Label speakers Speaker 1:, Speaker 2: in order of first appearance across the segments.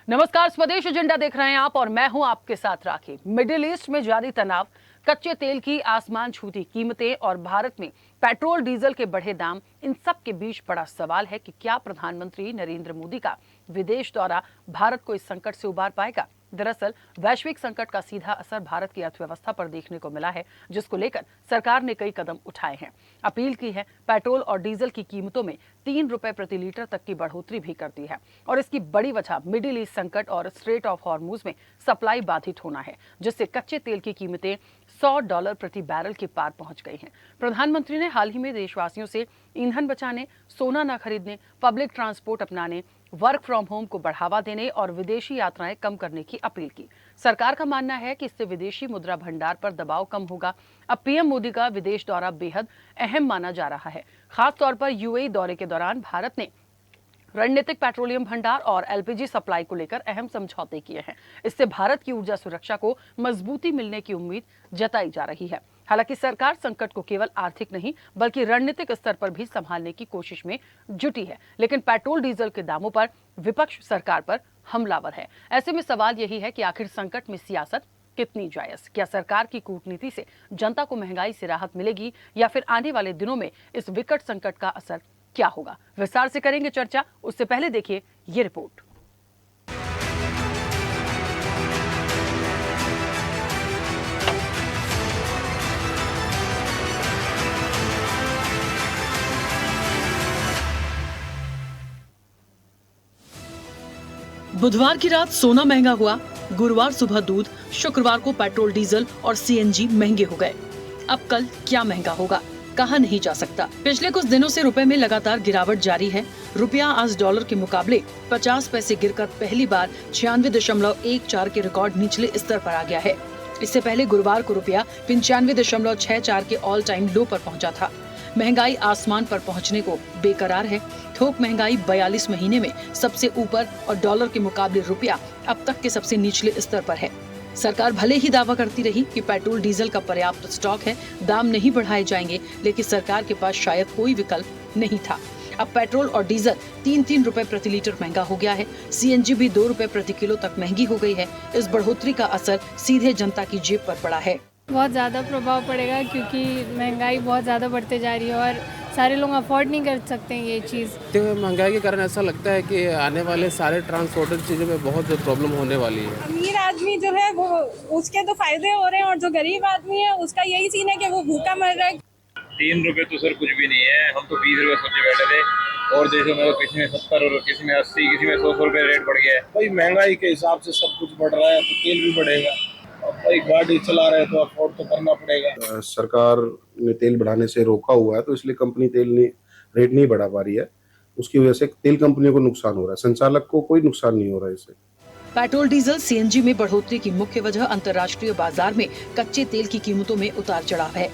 Speaker 1: नमस्कार, स्वदेश एजेंडा देख रहे हैं आप और मैं हूं आपके साथ राखी। मिडिल ईस्ट में जारी तनाव, कच्चे तेल की आसमान छूती कीमतें और भारत में पेट्रोल डीजल के बढ़े दाम, इन सब के बीच बड़ा सवाल है कि क्या प्रधानमंत्री नरेंद्र मोदी का विदेश दौरा भारत को इस संकट से उबार पाएगा। दरअसल वैश्विक संकट का सीधा असर भारत की अर्थव्यवस्था पर देखने को मिला है, जिसको लेकर सरकार ने कई कदम उठाए हैं। अपील की है, पेट्रोल और डीजल की कीमतों में 3 रुपए प्रति लीटर तक की बढ़ोतरी भी कर दी है और इसकी बड़ी वजह मिडिल ईस्ट संकट और स्ट्रेट ऑफ हॉर्मुज में सप्लाई बाधित होना है, जिससे कच्चे तेल की कीमतें $100 प्रति बैरल के पार पहुंच गई हैं। प्रधानमंत्री ने हाल ही में देशवासियों से ईंधन बचाने, सोना न खरीदने, पब्लिक ट्रांसपोर्ट अपनाने, वर्क फ्रॉम होम को बढ़ावा देने और विदेशी यात्राएं कम करने की अपील की। सरकार का मानना है कि इससे विदेशी मुद्रा भंडार पर दबाव कम होगा। अब पीएम मोदी का विदेश दौरा बेहद अहम माना जा रहा है। खास तौर पर यूएई दौरे के दौरान भारत ने रणनीतिक पेट्रोलियम भंडार और एलपीजी सप्लाई को लेकर अहम समझौते किए हैं। इससे भारत की ऊर्जा सुरक्षा को मजबूती मिलने की उम्मीद जताई जा रही है। हालांकि सरकार संकट को केवल आर्थिक नहीं बल्कि रणनीतिक स्तर पर भी संभालने की कोशिश में जुटी है, लेकिन पेट्रोल डीजल के दामों पर विपक्ष सरकार पर हमलावर है। ऐसे में सवाल यही है कि आखिर संकट में सियासत कितनी जायज? क्या सरकार की कूटनीति से जनता को महंगाई से राहत मिलेगी या फिर आने वाले दिनों में इस विकट संकट का असर क्या होगा? विस्तार से करेंगे चर्चा, उससे पहले देखिए ये रिपोर्ट। बुधवार की रात सोना महंगा हुआ, गुरुवार सुबह दूध, शुक्रवार को पेट्रोल डीजल और सीएनजी महंगे हो गए। अब कल क्या महंगा होगा, कहा नहीं जा सकता। पिछले कुछ दिनों से रुपए में लगातार गिरावट जारी है। रुपया आज डॉलर के मुकाबले 50 पैसे गिरकर पहली बार 96.14 के रिकॉर्ड निचले स्तर पर आ गया है। इससे पहले गुरुवार को रुपया 95.64 के ऑल टाइम लो पर पहुंचा था। महंगाई आसमान पर पहुंचने को बेकरार है। थोक महंगाई 42 महीने में सबसे ऊपर और डॉलर के मुकाबले रुपया अब तक के सबसे निचले स्तर पर है। सरकार भले ही दावा करती रही कि पेट्रोल डीजल का पर्याप्त स्टॉक है, दाम नहीं बढ़ाए जाएंगे, लेकिन सरकार के पास शायद कोई विकल्प नहीं था। अब पेट्रोल और डीजल 3-3 रुपए प्रति लीटर महंगा हो गया है। सीएनजी भी 2 रुपए प्रति किलो तक महंगी हो गई है। इस बढ़ोतरी का असर सीधे जनता की जेब पर पड़ा है।
Speaker 2: बहुत ज़्यादा प्रभाव पड़ेगा क्योंकि महंगाई बहुत ज़्यादा बढ़ते जा रही है और सारे लोग अफोर्ड नहीं कर सकते हैं ये चीज़।
Speaker 3: महंगाई के कारण ऐसा लगता है कि आने वाले सारे ट्रांसपोर्टेड चीज़ों में बहुत प्रॉब्लम होने वाली है।
Speaker 4: अमीर आदमी जो है वो उसके तो फायदे हो रहे हैं और जो गरीब आदमी है उसका यही सीन है कि वो भूखा मर रहा है।
Speaker 5: 3 रुपए तो सर कुछ भी नहीं है। हम तो 20 रुपए सोचे बैठे थे और देशों में तो किसी में 70 और किसी में 80, किसी में 100 रुपए रेट बढ़ गया है।
Speaker 6: भाई महंगाई के हिसाब से सब कुछ बढ़ रहा है तो तेल भी बढ़ेगा। भाई गाड़ी चला रहे तो अफोर्ड तो करना पड़ेगा।
Speaker 7: सरकार ने तेल बढ़ाने से रोका हुआ है तो इसलिए कंपनी तेल रेट नहीं बढ़ा पा रही है। उसकी वजह से तेल कंपनियों को नुकसान हो रहा है, संचालक को कोई नुकसान नहीं हो रहा है इससे।
Speaker 1: पेट्रोल डीजल सीएनजी में बढ़ोतरी की मुख्य वजह अंतर्राष्ट्रीय बाजार में कच्चे तेल की कीमतों में उतार चढ़ाव है।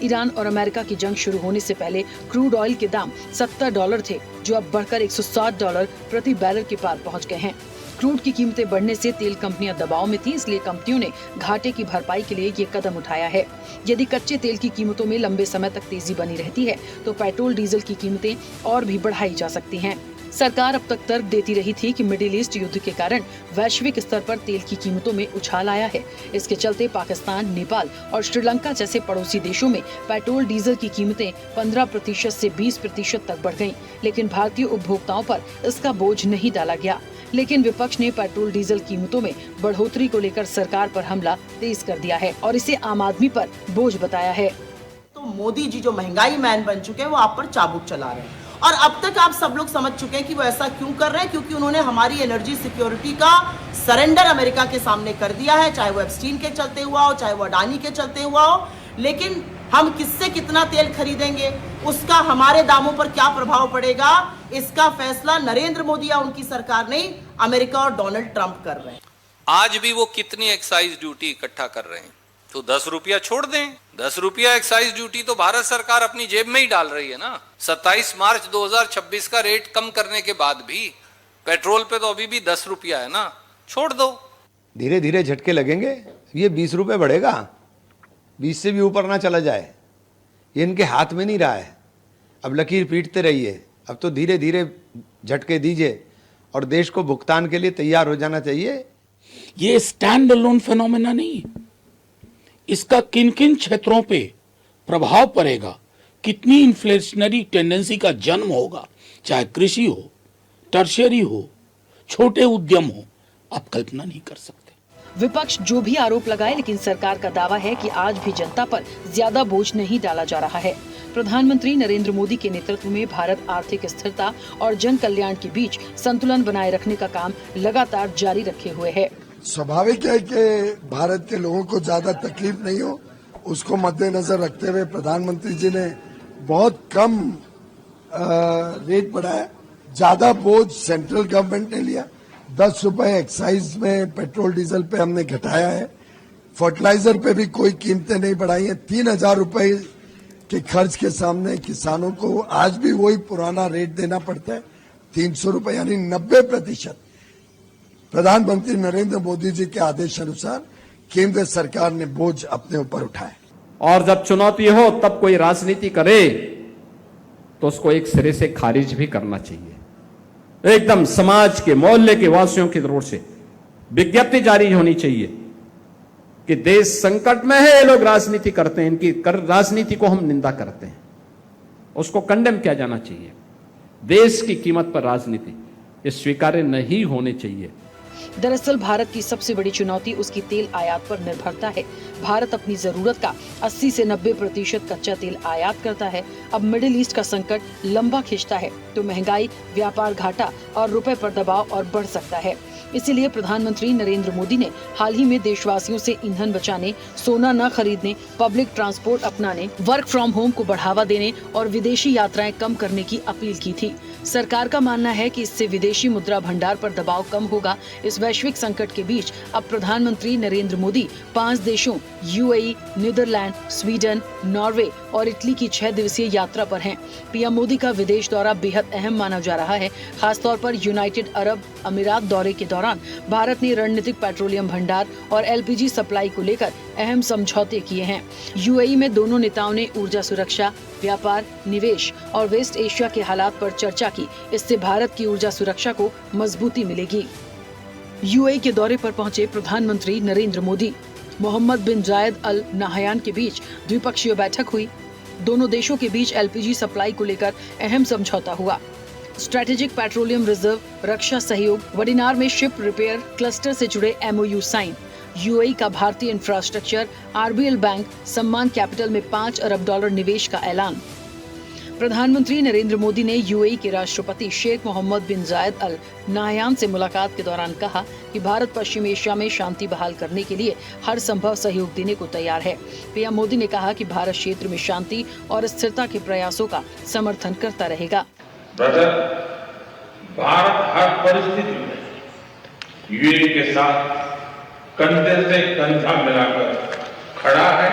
Speaker 1: ईरान और अमेरिका की जंग शुरू होने से पहले क्रूड ऑयल के दाम $70 थे, जो अब बढ़कर $160 प्रति बैरल के पार पहुंच गए हैं। क्रूड की कीमतें बढ़ने से तेल कंपनियां दबाव में थी, इसलिए कंपनियों ने घाटे की भरपाई के लिए ये कदम उठाया है। यदि कच्चे तेल की कीमतों में लंबे समय तक तेजी बनी रहती है तो पेट्रोल डीजल की कीमतें और भी बढ़ाई जा सकती हैं। सरकार अब तक तर्क देती रही थी कि मिडिल ईस्ट युद्ध के कारण वैश्विक स्तर पर तेल की कीमतों में उछाल आया है। इसके चलते पाकिस्तान, नेपाल और श्रीलंका जैसे पड़ोसी देशों में पेट्रोल डीजल की कीमतें 15% से 20% तक बढ़ गईं, लेकिन भारतीय उपभोक्ताओं पर इसका बोझ नहीं डाला गया। लेकिन विपक्ष ने पेट्रोल डीजल कीमतों में बढ़ोतरी को लेकर सरकार पर हमला तेज कर दिया है और इसे आम आदमी पर बोझ बताया है।
Speaker 8: तो मोदी जी जो महंगाई मैन बन चुके हैं वो आप पर चाबुक चला रहे हैं और अब तक आप सब लोग समझ चुके हैं कि वो ऐसा क्यों कर रहे हैं, क्योंकि उन्होंने हमारी एनर्जी सिक्योरिटी का सरेंडर अमेरिका के सामने कर दिया है, चाहे वो एप्स्टीन के चलते हुआ हो, चाहे वो अडानी के चलते हुआ हो। लेकिन हम किससे कितना तेल खरीदेंगे, उसका हमारे दामों पर क्या प्रभाव पड़ेगा, इसका फैसला नरेंद्र मोदी या उनकी सरकार नहीं, अमेरिका और डोनाल्ड ट्रंप कर रहे हैं।
Speaker 9: आज भी वो कितनी एक्साइज ड्यूटी इकट्ठा कर रहे हैं, तो 10 रुपया छोड़ दें। 10 रुपया एक्साइज ड्यूटी तो भारत सरकार अपनी जेब में ही डाल रही है ना। 27 मार्च 2026 का रेट कम करने के बाद भी पेट्रोल पे तो अभी भी 10 रुपया है ना, छोड़ दो।
Speaker 10: धीरे धीरे झटके लगेंगे, ये 20 रुपये बढ़ेगा, 20 से भी ऊपर ना चला जाए, ये इनके हाथ में नहीं रहा है। अब लकीर पीटते रहिए, अब तो धीरे धीरे झटके दीजिए और देश को भुगतान के लिए तैयार हो जाना चाहिए।
Speaker 11: ये स्टैंड अलोन फिनोमेना नहीं है। इसका किन किन क्षेत्रों पे प्रभाव पड़ेगा, कितनी इन्फ्लेशनरी टेंडेंसी का जन्म होगा, चाहे कृषि हो, टर्शियरी हो, छोटे उद्यम हो, आप कल्पना नहीं कर सकते।
Speaker 1: विपक्ष जो भी आरोप लगाए, लेकिन सरकार का दावा है कि आज भी जनता पर ज्यादा बोझ नहीं डाला जा रहा है। प्रधानमंत्री नरेंद्र मोदी के नेतृत्व में भारत आर्थिक स्थिरता और जन कल्याण के बीच संतुलन बनाए रखने का काम लगातार जारी रखे हुए है।
Speaker 12: स्वाभाविक है कि भारत के लोगों को ज्यादा तकलीफ नहीं हो, उसको मद्देनजर रखते हुए प्रधानमंत्री जी ने बहुत कम रेट बढ़ाया। ज्यादा बोझ सेंट्रल गवर्नमेंट ने लिया। 10 रुपए एक्साइज में पेट्रोल डीजल पे हमने घटाया है। फर्टिलाइजर पे भी कोई कीमतें नहीं बढ़ाई हैं। 3,000 रुपए के खर्च के सामने किसानों को आज भी वही पुराना रेट देना पड़ता है, 300 रुपए, यानी 90% प्रधानमंत्री नरेंद्र मोदी जी के आदेश अनुसार केंद्र सरकार ने बोझ अपने ऊपर उठाया।
Speaker 13: और जब चुनौती हो तब कोई राजनीति करे तो उसको एक सिरे से खारिज भी करना चाहिए। एकदम समाज के मोहल्ले के वासियों की तरफ से विज्ञप्ति जारी होनी चाहिए कि देश संकट में है, ये लोग राजनीति करते हैं, इनकी राजनीति को हम निंदा करते हैं, उसको कंडेम किया जाना चाहिए। देश की कीमत पर राजनीति ये स्वीकार्य नहीं होने चाहिए।
Speaker 1: दरअसल भारत की सबसे बड़ी चुनौती उसकी तेल आयात पर निर्भरता है। भारत अपनी जरूरत का 80 से 90% कच्चा तेल आयात करता है। अब मिडिल ईस्ट का संकट लंबा खिंचता है तो महंगाई, व्यापार घाटा और रुपए पर दबाव और बढ़ सकता है। इसीलिए प्रधानमंत्री नरेंद्र मोदी ने हाल ही में देशवासियों से ईंधन बचाने, सोना न खरीदने, पब्लिक ट्रांसपोर्ट अपनाने, वर्क फ्रॉम होम को बढ़ावा देने और विदेशी यात्राएं कम करने की अपील की थी। सरकार का मानना है कि इससे विदेशी मुद्रा भंडार पर दबाव कम होगा। इस वैश्विक संकट के बीच अब प्रधानमंत्री नरेंद्र मोदी 5 देशों यूएई, नीदरलैंड, स्वीडन, नॉर्वे और इटली की 6 दिवसीय यात्रा पर हैं। पीएम मोदी का विदेश दौरा बेहद अहम माना जा रहा है। खासतौर पर यूनाइटेड अरब अमीरात दौरे के दौरान भारत ने रणनीतिक पेट्रोलियम भंडार और एलपीजी सप्लाई को लेकर अहम समझौते किए हैं। यूएई में दोनों नेताओं ने ऊर्जा सुरक्षा, व्यापार, निवेश और वेस्ट एशिया के हालात पर चर्चा की। इससे भारत की ऊर्जा सुरक्षा को मजबूती मिलेगी। यूएई के दौरे पर पहुंचे प्रधानमंत्री नरेंद्र मोदी, मोहम्मद बिन जायद अल नाहयान के बीच द्विपक्षीय बैठक हुई। दोनों देशों के बीच एलपीजी सप्लाई को लेकर अहम समझौता हुआ। स्ट्रेटेजिक पेट्रोलियम रिजर्व, रक्षा सहयोग, वडिनार में शिप रिपेयर क्लस्टर से जुड़े एमओयू साइन। यूएई का भारतीय इंफ्रास्ट्रक्चर, आरबीएल बैंक, सम्मान कैपिटल में $5 अरब निवेश का ऐलान। प्रधानमंत्री नरेंद्र मोदी ने यूएई के राष्ट्रपति शेख मोहम्मद बिन जायद अल नाहयान से मुलाकात के दौरान कहा कि भारत पश्चिम एशिया में शांति बहाल करने के लिए हर संभव सहयोग देने को तैयार है। पीएम मोदी ने कहा कि भारत क्षेत्र में शांति और स्थिरता के प्रयासों का समर्थन करता रहेगा।
Speaker 14: भारत हर परिस्थिति में यूएई के साथ कंधे से कंधा मिलाकर खड़ा है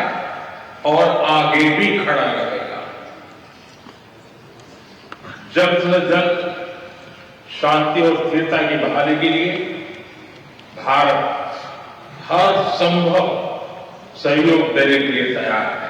Speaker 14: और आगे भी खड़ा रहेगा। जल्द से जल्द शांति और स्थिरता की बहाली के लिए भारत हर संभव सहयोग देने के लिए तैयार है।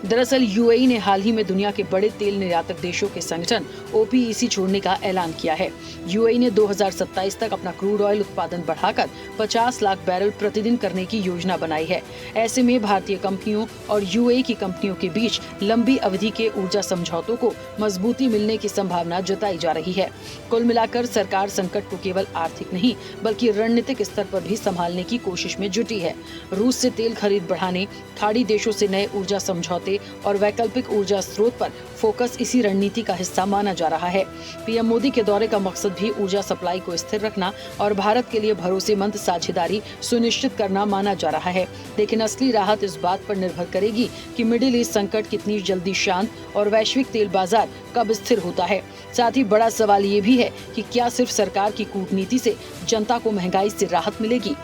Speaker 1: दरअसल यूएई ने हाल ही में दुनिया के बड़े तेल निर्यातक देशों के संगठन ओपीईसी छोड़ने का ऐलान किया है। यूएई ने 2027 तक अपना क्रूड ऑयल उत्पादन बढ़ाकर 50 लाख बैरल प्रतिदिन करने की योजना बनाई है। ऐसे में भारतीय कंपनियों और यूएई की कंपनियों के बीच लंबी अवधि के ऊर्जा समझौतों को मजबूती मिलने की संभावना जताई जा रही है। कुल मिलाकर सरकार संकट को केवल आर्थिक नहीं बल्कि रणनीतिक स्तर पर भी संभालने की कोशिश में जुटी है। रूस से तेल खरीद बढ़ाने, खाड़ी देशों से नए ऊर्जा समझौते और वैकल्पिक ऊर्जा स्रोत पर फोकस इसी रणनीति का हिस्सा माना जा रहा है। पीएम मोदी के दौरे का मकसद भी ऊर्जा सप्लाई को स्थिर रखना और भारत के लिए भरोसेमंद साझेदारी सुनिश्चित करना माना जा रहा है। लेकिन असली राहत इस बात पर निर्भर करेगी कि मिडिल ईस्ट संकट कितनी जल्दी शांत और वैश्विक तेल बाजार कब स्थिर होता है। साथ ही बड़ा सवाल ये भी है कि क्या सिर्फ सरकार की कूटनीति से जनता को महंगाई से राहत मिलेगी।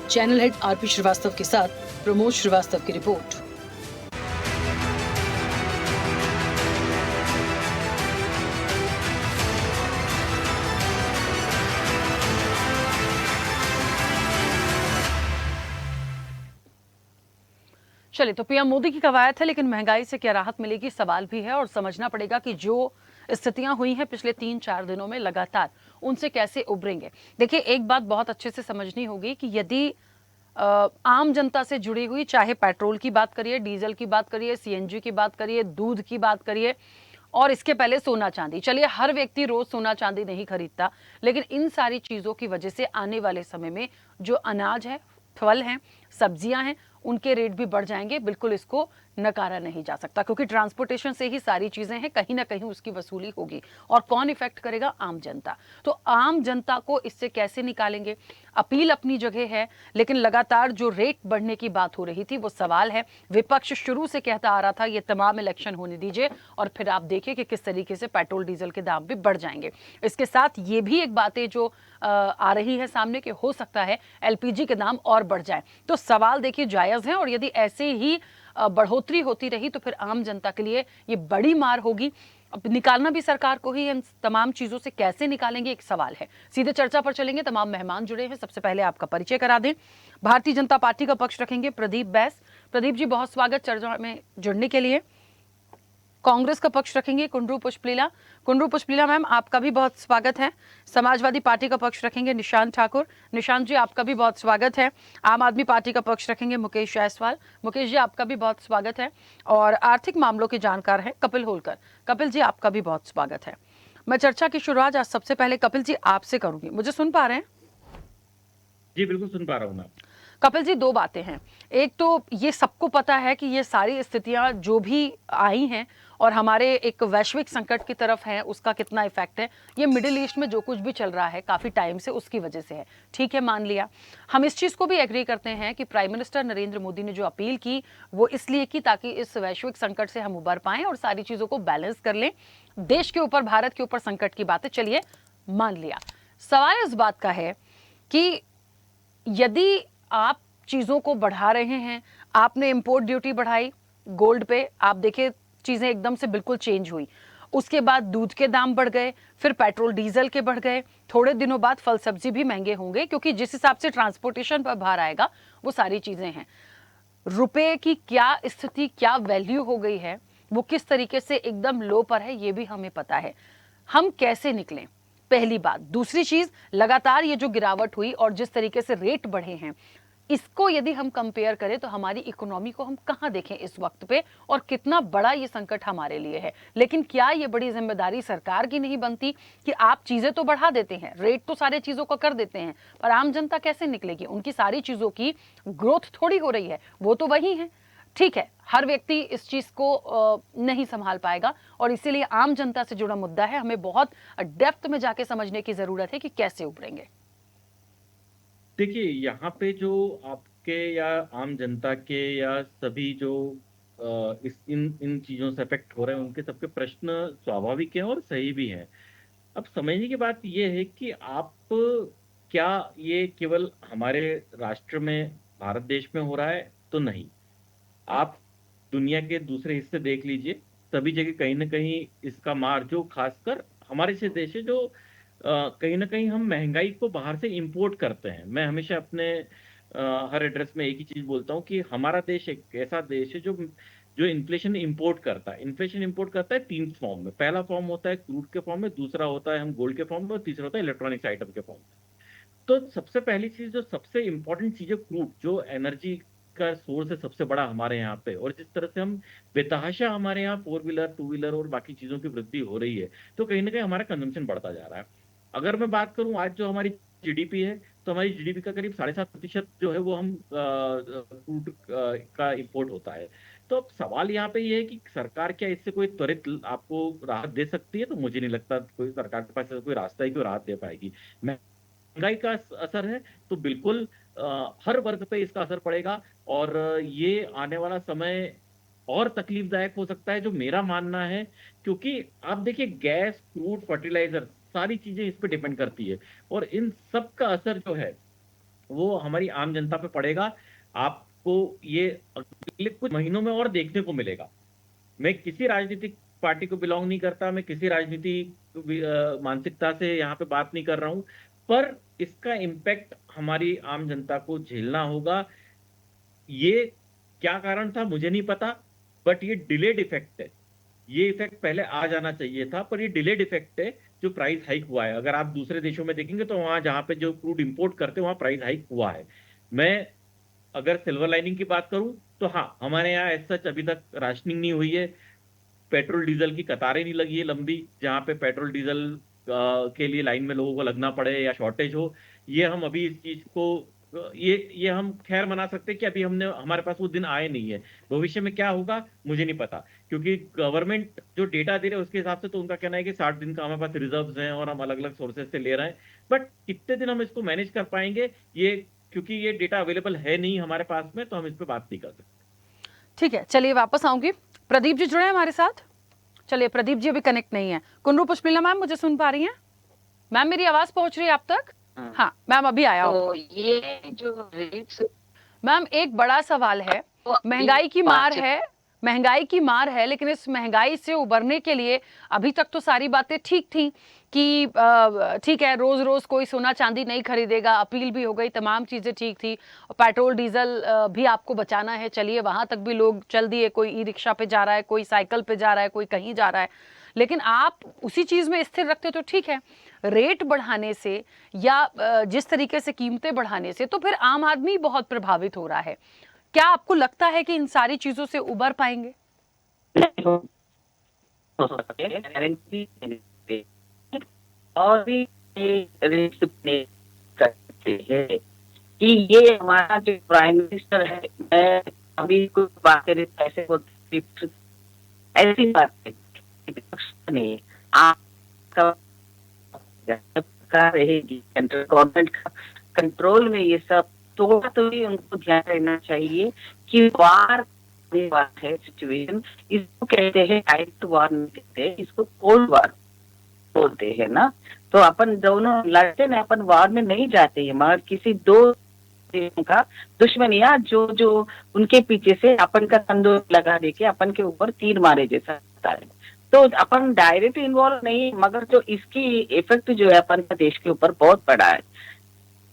Speaker 1: चैनल हेड आरपी श्रीवास्तव के साथ प्रमोद श्रीवास्तव की रिपोर्ट। चलिए, तो पीएम मोदी की कवायद है, लेकिन महंगाई से क्या राहत मिलेगी सवाल भी है। और समझना पड़ेगा कि जो स्थितियां हुई हैं पिछले 3-4 दिनों में लगातार, उनसे कैसे उभरेंगे। देखिए, एक बात बहुत अच्छे से समझनी होगी कि यदि आम जनता से जुड़ी हुई, चाहे पेट्रोल की बात करिए, डीजल की बात करिए, सीएनजी की बात करिए, दूध की बात करिए, और इसके पहले सोना चांदी, चलिए हर व्यक्ति रोज सोना चांदी नहीं खरीदता, लेकिन इन सारी चीजों की वजह से आने वाले समय में जो अनाज है, फल हैं, सब्जियां हैं, उनके रेट भी बढ़ जाएंगे। बिल्कुल इसको नकारा नहीं जा सकता, क्योंकि ट्रांसपोर्टेशन से ही सारी चीजें हैं, कहीं ना कहीं उसकी वसूली होगी। और कौन इफेक्ट करेगा? आम जनता। तो आम जनता को इससे कैसे निकालेंगे? अपील अपनी जगह है, लेकिन लगातार जो रेट बढ़ने की बात हो रही थी वो सवाल है। विपक्ष शुरू से कहता आ रहा था ये तमाम इलेक्शन होने दीजिए, और फिर आप देखिए कि किस तरीके से पेट्रोल डीजल के दाम भी बढ़ जाएंगे। इसके साथ ये भी एक बातें जो आ रही है सामने कि हो सकता है एलपीजी के दाम और बढ़ जाए। तो सवाल देखिए जायज है, और यदि ऐसे ही बढ़ोतरी होती रही तो फिर आम जनता के लिए ये बड़ी मार होगी। अब निकालना भी सरकार को ही, इन तमाम चीजों से कैसे निकालेंगे एक सवाल है। सीधे चर्चा पर चलेंगे, तमाम मेहमान जुड़े हैं। सबसे पहले आपका परिचय करा दें। भारतीय जनता पार्टी का पक्ष रखेंगे प्रदीप बैस। प्रदीप जी, बहुत स्वागत चर्चा में जुड़ने के लिए। कांग्रेस का पक्ष रखेंगे कुंडरू पुष्पलीला। कुंडरू पुष्पलीला मैम, आपका भी बहुत स्वागत है। समाजवादी पार्टी का पक्ष रखेंगे निशांत ठाकुर। निशांत जी, आपका भी बहुत स्वागत है। आम आदमी पार्टी का पक्ष रखेंगे मुकेश जायसवाल। मुकेश जी, आपका भी बहुत स्वागत है। और आर्थिक मामलों के जानकार हैं कपिल होलकर। कपिल जी, आपका भी बहुत स्वागत है। मैं चर्चा की शुरुआत आज सबसे पहले कपिल जी आपसे करूंगी। मुझे सुन पा रहे हैं?
Speaker 15: जी बिल्कुल सुन पा रहा हूँ मैं।
Speaker 1: कपिल जी, दो बातें हैं। एक तो ये सबको पता है कि ये सारी स्थितियां जो भी आई हैं और हमारे एक वैश्विक संकट की तरफ है, उसका कितना इफेक्ट है, ये मिडिल ईस्ट में जो कुछ भी चल रहा है काफी टाइम से, उसकी वजह से है। ठीक है, मान लिया। हम इस चीज को भी एग्री करते हैं कि प्राइम मिनिस्टर नरेंद्र मोदी ने जो अपील की वो इसलिए की ताकि इस वैश्विक संकट से हम उबर पाएं और सारी चीजों को बैलेंस कर लें। देश के ऊपर, भारत के ऊपर संकट की बातें, चलिए मान लिया। सवाल इस बात का है कि यदि आप चीजों को बढ़ा रहे हैं, आपने इंपोर्ट ड्यूटी बढ़ाई गोल्ड पे, आप देखिए चीजें एकदम से बिल्कुल चेंज हुई। उसके बाद दूध के दाम बढ़ गए, फिर पेट्रोल डीजल के बढ़ गए, थोड़े दिनों बाद फल सब्जी भी महंगे होंगे, क्योंकि जिस हिसाब से ट्रांसपोर्टेशन पर भार आएगा वो सारी चीजें हैं। रुपए की क्या स्थिति, क्या वैल्यू हो गई है, वो किस तरीके से एकदम लो पर है, ये भी हमें पता है। हम कैसे निकलें, पहली बात। दूसरी चीज, लगातार ये जो गिरावट हुई और जिस तरीके से रेट बढ़े हैं, इसको यदि हम कंपेयर करें तो हमारी इकोनॉमी को हम कहां देखें इस वक्त पे, और कितना बड़ा ये संकट हमारे लिए है। लेकिन क्या ये बड़ी जिम्मेदारी सरकार की नहीं बनती कि आप चीजें तो बढ़ा देते हैं, रेट तो सारे चीजों का कर देते हैं, पर आम जनता कैसे निकलेगी? उनकी सारी चीजों की ग्रोथ थोड़ी हो रही है, वो तो वही है। ठीक है, हर व्यक्ति इस चीज को नहीं संभाल पाएगा, और इसीलिए आम जनता से जुड़ा मुद्दा है, हमें बहुत डेप्थ में जाके समझने की जरूरत है कि कैसे उभरेंगे।
Speaker 15: देखिए, यहाँ पे जो आपके या आम जनता के या सभी जो इन चीजों से अफेक्ट हो रहे हैं, उनके सबके प्रश्न स्वाभाविक हैं और सही भी हैं। अब समझने की बात यह है कि आप क्या ये केवल हमारे राष्ट्र में, भारत देश में हो रहा है? तो नहीं, आप दुनिया के दूसरे हिस्से देख लीजिए, सभी जगह कहीं ना कहीं इसका मार, जो खासकर हमारे से देश है जो कहीं ना कहीं हम महंगाई को बाहर से इंपोर्ट करते हैं। मैं हमेशा अपने हर एड्रेस में एक ही चीज बोलता हूँ कि हमारा देश एक ऐसा देश है जो इन्फ्लेशन इंपोर्ट करता है। इन्फ्लेशन इंपोर्ट करता है तीन फॉर्म में। पहला फॉर्म होता है क्रूड के फॉर्म में, दूसरा होता है हम गोल्ड के फॉर्म में, और तीसरा होता है इलेक्ट्रॉनिक्स आइटम के फॉर्म में। तो सबसे पहली चीज, जो सबसे इंपॉर्टेंट चीज है क्रूड, जो एनर्जी का सोर्स है सबसे बड़ा हमारे यहाँ पे, और जिस तरह से हम बेतहाशा हमारे यहाँ 4 व्हीलर 2 व्हीलर और बाकी चीजों की वृद्धि हो रही है, तो कहीं ना कहीं हमारा कंजम्पशन बढ़ता जा रहा है। अगर मैं बात करूं आज जो हमारी जीडीपी है, तो हमारी जीडीपी का करीब 7.5% जो है वो हम क्रूड का इंपोर्ट होता है। तो अब सवाल यहाँ पे ये है कि सरकार क्या इससे कोई त्वरित आपको राहत दे सकती है? तो मुझे नहीं लगता कोई सरकार के पास ऐसा कोई रास्ता है कि वो राहत दे पाएगी। महंगाई का असर है तो बिल्कुल हर वर्ग पे इसका असर पड़ेगा, और ये आने वाला समय और तकलीफदायक हो सकता है, जो मेरा मानना है। क्योंकि आप देखिए, गैस, क्रूड, फर्टिलाइजर, सारी चीजें इस पे डिपेंड करती है, और इन सब का असर जो है वो हमारी आम जनता पे पड़ेगा। आपको ये अगले कुछ महीनों में और देखने को मिलेगा। मैं किसी राजनीतिक पार्टी को बिलोंग नहीं करता, मैं किसी राजनीति मानसिकता से यहाँ पे बात नहीं कर रहा हूं, पर इसका इम्पैक्ट हमारी आम जनता को झेलना होगा। ये क्या कारण था मुझे नहीं पता, बट ये डिलेड इफेक्ट है। ये इफेक्ट पहले आ जाना चाहिए था, पर ये डिलेड इफेक्ट है, जो प्राइस हाइक हुआ है। अगर आप दूसरे देशों में देखेंगे तो वहां जहां पे जो क्रूड इंपोर्ट करते हैं वहां प्राइस हाइक हुआ है। मैं अगर सिल्वर लाइनिंग की बात करूं तो हाँ, हमारे यहाँ एज सच अभी तक राशनिंग नहीं हुई है, पेट्रोल डीजल की कतारें नहीं लगी है लंबी, जहां पे पेट्रोल डीजल के लिए लाइन में लोगों को लगना पड़े या शॉर्टेज हो। ये हम अभी इस चीज को ये हम खैर मना सकते हैं कि अभी हमारे पास वो दिन आए नहीं है। भविष्य में क्या होगा मुझे नहीं पता, क्योंकि गवर्नमेंट जो डेटा दे रहे हैं उसके हिसाब से तो उनका कहना है कि 60 दिन का हमारे पास रिजर्व्स हैं और हम अलग अलग सोर्सेज से ले रहे हैं। बट कितने दिन हम इसको मैनेज कर पाएंगे, ये क्योंकि ये डेटा अवेलेबल है नहीं हमारे पास में, तो हम इस पर बात नहीं कर सकते।
Speaker 1: ठीक है, चलिए वापस आऊंगी। प्रदीप जी जुड़े हैं हमारे साथ। चलिए, प्रदीप जी अभी कनेक्ट नहीं है। कुंडू पुष्पिला मैम मुझे सुन पा रही हैं? मैम मेरी आवाज पहुंच रही है आप तक? हाँ मैम, अभी आया हो।
Speaker 16: तो ये जो रेट्स,
Speaker 1: मैम एक बड़ा सवाल है, महंगाई की मार है, महंगाई की मार है, लेकिन इस महंगाई से उबरने के लिए अभी तक तो सारी बातें ठीक थी कि ठीक है, रोज रोज कोई सोना चांदी नहीं खरीदेगा, अपील भी हो गई, तमाम चीजें ठीक थी, पेट्रोल डीजल भी आपको बचाना है, चलिए वहां तक भी लोग चल दिए, कोई ई रिक्शा पे जा रहा है, कोई साइकिल पे जा रहा है, कोई कहीं जा रहा है। लेकिन आप उसी चीज में स्थिर रखते तो ठीक है, रेट बढ़ाने से या जिस तरीके से कीमतें बढ़ाने से तो फिर आम आदमी बहुत प्रभावित हो रहा है। क्या आपको लगता है कि इन सारी चीजों से उबर पाएंगे?
Speaker 16: और भी सकते हैं कि ये हमारा जो प्राइम मिनिस्टर है, मैं अभी कुछ बातें ऐसे ऐसी बातें नहीं, आपका रहेगी सेंट्रल गवर्नमेंट का कंट्रोल में, ये सब थोड़ा तो भी उनको ध्यान रहना चाहिए कि वार है सिचुएशन, इसको कहते हैं डायरेक्ट वार नहीं कहते, इसको कोल्ड वार बोलते हैं ना। तो अपन दोनों लड़ते ना, अपन वार में नहीं जाते हैं, मगर किसी दो देशों का दुश्मनिया जो जो उनके पीछे से अपन का संदूक लगा देके अपन के ऊपर तीर मारे जैसा होता है। तो अपन डायरेक्ट इन्वॉल्व नहीं, मगर जो इसकी इफेक्ट जो है अपन का देश के ऊपर बहुत बड़ा है।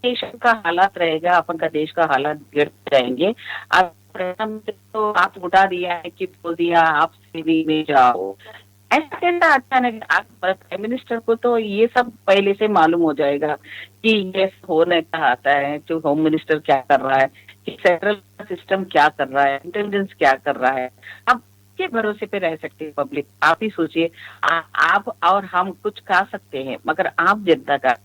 Speaker 16: देश का हालात रहेगा, अपन का देश का हालात गिर जाएंगे। अब तो आप उठा दिया है कि बोल दिया आप सीधी में जाओ, ऐसा कैसा अचानक? प्राइम मिनिस्टर को तो ये सब पहले से मालूम हो जाएगा कि ये होने का आता है, जो होम मिनिस्टर क्या कर रहा है, कि सेंट्रल सिस्टम क्या कर रहा है, इंटेलिजेंस क्या कर रहा है। अब के भरोसे पे रह सकते हैं पब्लिक? आप ही सोचिए, आप और हम कुछ खा सकते हैं, मगर आप जनता का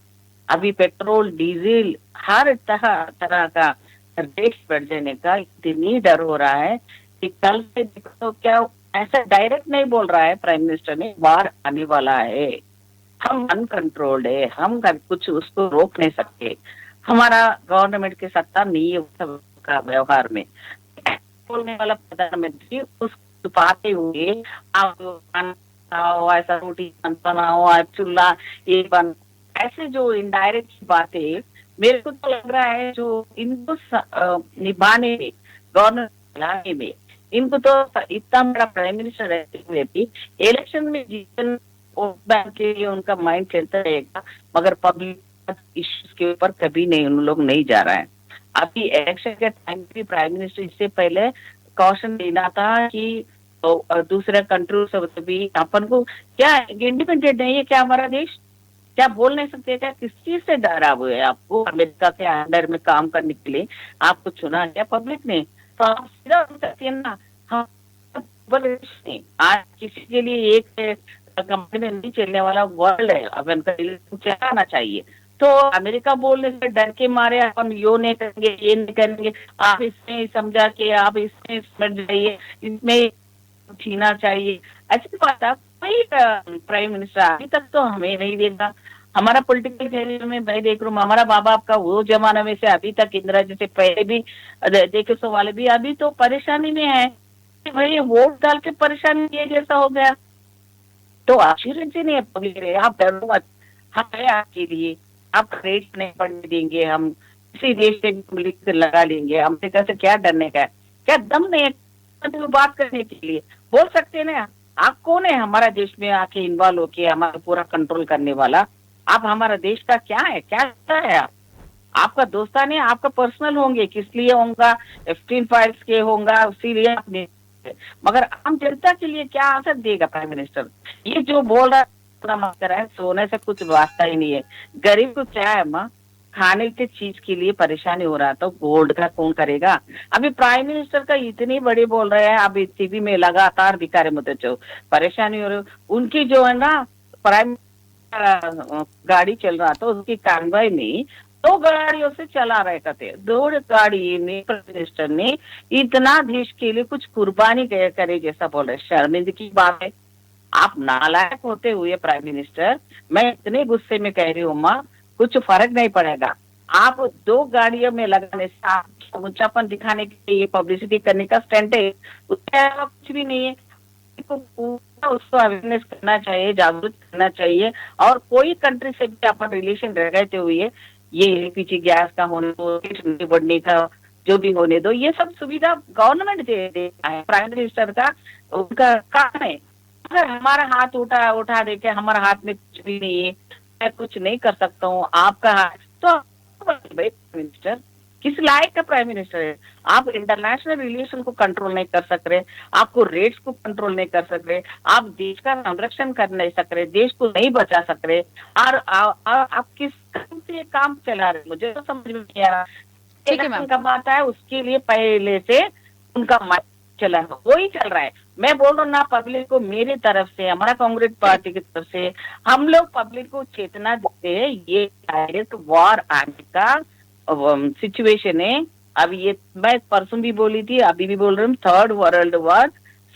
Speaker 16: अभी पेट्रोल डीजल हर तरह का रेट बढ़ जाने का इतनी डर हो रहा है कि कल से देखो, क्या ऐसा डायरेक्ट नहीं बोल रहा है प्राइम मिनिस्टर ने, वार आने वाला है, हम अनकंट्रोल्ड है, हम कुछ उसको रोक नहीं सकते, हमारा गवर्नमेंट की सत्ता नहीं है उसका व्यवहार में। बोलने वाला प्रधानमंत्री उस छुपाते हुए आप ऐसा रोटी बनाओ, आप चूल्हा ये बन, ऐसे जो इनडायरेक्ट बातें, मेरे को तो लग रहा है जो इनको निभाने में, गवर्नमेंट चलाने में, इनको तो इतना बड़ा प्राइम मिनिस्टर रहते हुए भी इलेक्शन में जीतने वोट बैंक के लिए उनका माइंड चलता रहेगा, मगर पब्लिक इश्यूज के ऊपर कभी नहीं उन लोग नहीं जा रहा है। अभी इलेक्शन के टाइम भी प्राइम मिनिस्टर इससे पहले कॉशन देना था कि तो दूसरे कंट्री से भी अपन को क्या इंडिपेंडेंट नहीं है क्या हमारा देश? क्या बोल नहीं सकते? क्या किस चीज से डरा हुए है आपको? अमेरिका के अंडर में काम करने के लिए आपको चुना क्या पब्लिक ने? तो आप सीधा बोल सकते हैं ना, हाँ आज किसी के लिए एक कंपनी में नहीं चलने वाला वर्ल्ड है, अपन का चलाना चाहिए। तो अमेरिका बोलने से डर के मारे अपन यो नहीं करेंगे, ये नहीं करेंगे, आप इसमें समझा के आप इसमें समझ जाइए, इसमें छीना चाहिए, ऐसी बात आप कोई प्राइम मिनिस्टर अभी तक तो हमें नहीं देखा। हमारा पॉलिटिकल कैरियर में मैं देख रहा हूँ, हमारा बाप बाप का वो जमाना में से अभी तक इंदिरा जी से पहले भी देखे सो वाले भी अभी तो परेशानी में है, भाई वोट डाल के परेशानी ये जैसा हो गया। तो आश्चर्य नहीं है पब्लिक, आप डरो मत, हम है आपके लिए, आप रेट नहीं बढ़ने देंगे, हम किसी देश से लगा लेंगे, अमेरिका से क्या डरने का है? क्या दम नहीं है बात करने के लिए? बोल सकते हैं ना, आप कौन है हमारा देश में आके इन्वॉल्व होके हमारा पूरा कंट्रोल करने वाला? आप हमारा देश का क्या है, क्या है? आपका दोस्तान है, आपका पर्सनल होंगे, किस लिए होगा, F-15 फाइल्स के होगा, इसीलिए आपने, मगर आम जनता के लिए क्या असर देगा प्राइम मिनिस्टर? ये जो बोल रहा सोना मत कराए, सोने से कुछ वास्ता ही नहीं है। गरीब को क्या है माँ, खाने की चीज के लिए परेशानी हो रहा, तो गोल्ड का कौन करेगा। अभी प्राइम मिनिस्टर का इतनी बड़ी बोल रहे हैं, अभी टीवी में लगातार दिखा रहे, मुझे जो परेशानी हो रही उनकी, जो है ना प्राइम गाड़ी चल रहा था, उसकी कार्रवाई में 2 गाड़ियों से चला रहे थे। 2 गाड़ी में प्राइम मिनिस्टर ने इतना देश के लिए कुछ कुर्बानी करे जैसा बोल रहे, शर्मिंदगी की बात है। आप नालायक होते हुए प्राइम मिनिस्टर, मैं इतने गुस्से में कह रही हूँ माँ, कुछ फर्क नहीं पड़ेगा। आप 2 गाड़ियों में लगाने से आप ऊंचापन दिखाने के लिए पब्लिसिटी करने का स्टैंड है, उसके अलावा कुछ भी नहीं है। उसको अवेयरनेस करना चाहिए, जागरूक करना चाहिए। और कोई कंट्री से भी अपन रिलेशन रहते हुए ये एलपीजी गैस का होने दो, बढ़ने का जो भी होने दो, ये सब सुविधा गवर्नमेंट दे है। प्राइम मिनिस्टर का उनका काम है। अगर हमारा हाथ उठा दे के हमारे हाथ में कुछ भी नहीं है, मैं कुछ नहीं कर सकता हूँ, आपका हाथ, तो प्राइम मिनिस्टर किस लायक का प्राइम मिनिस्टर है। आप इंटरनेशनल रिलेशन को कंट्रोल नहीं कर सक रहे, आपको रेट्स को कंट्रोल नहीं कर सक रहे, आप देश का संरक्षण कर नहीं सक रहे, देश को नहीं बचा सक रहे, और आप किस से काम चला रहे, मुझे तो समझ में नहीं आ रहा। इलेक्शन कब आता है, उसके लिए पहले से उनका माइंड चला है, वही चल रहा है। मैं बोल रहा हूँ ना, पब्लिक को मेरी तरफ से, हमारा कांग्रेस पार्टी की तरफ से, हम लोग पब्लिक को चेतना देते हैं, ये डायरेक्ट वॉर आने का सिचुएशन है। अब ये मैं परसों भी बोली थी, अभी भी बोल रही हूँ, 3rd वर्ल्ड वॉर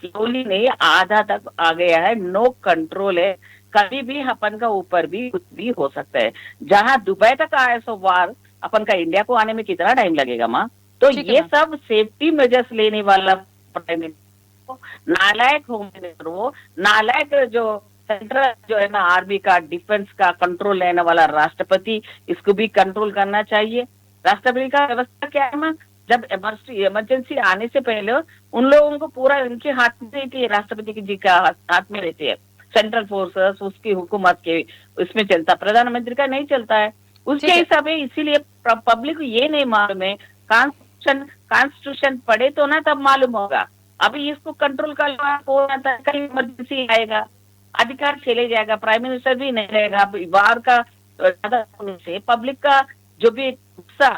Speaker 16: स्लोली नहीं, आधा तक आ गया है, नो कंट्रोल है। कभी भी अपन का ऊपर भी कुछ भी हो सकता है। जहां दुबई तक आया सो वार, अपन का इंडिया को आने में कितना टाइम लगेगा माँ। तो ये सब सेफ्टी मेजर्स लेने वाला प्राइम मिनिस्टर, नालायक होम मिनिस्टर, वो नालायक जो सेंट्रल जो है ना आर्मी का, डिफेंस का कंट्रोल लेने वाला राष्ट्रपति, इसको भी कंट्रोल करना चाहिए। राष्ट्रपति का व्यवस्था क्या है माँ, जब इमरजेंसी आने से पहले उन लोगों को पूरा उनके हाथ में रहती है, राष्ट्रपति जी का हाथ में रहती है। सेंट्रल फोर्सेस उसकी हुकूमत के उसमें चलता, प्रधानमंत्री का नहीं चलता है उसके हिसाब से। इसीलिए पब्लिक को ये नहीं मालूम है, कॉन्स्टिट्यूशन पढ़े तो ना तब मालूम होगा। अभी इसको कंट्रोल करना, कहीं इमरजेंसी आएगा, अधिकार चले जाएगा, प्राइम मिनिस्टर भी नहीं रहेगा। बाहर का ज्यादा होने से पब्लिक का जो भी गुस्सा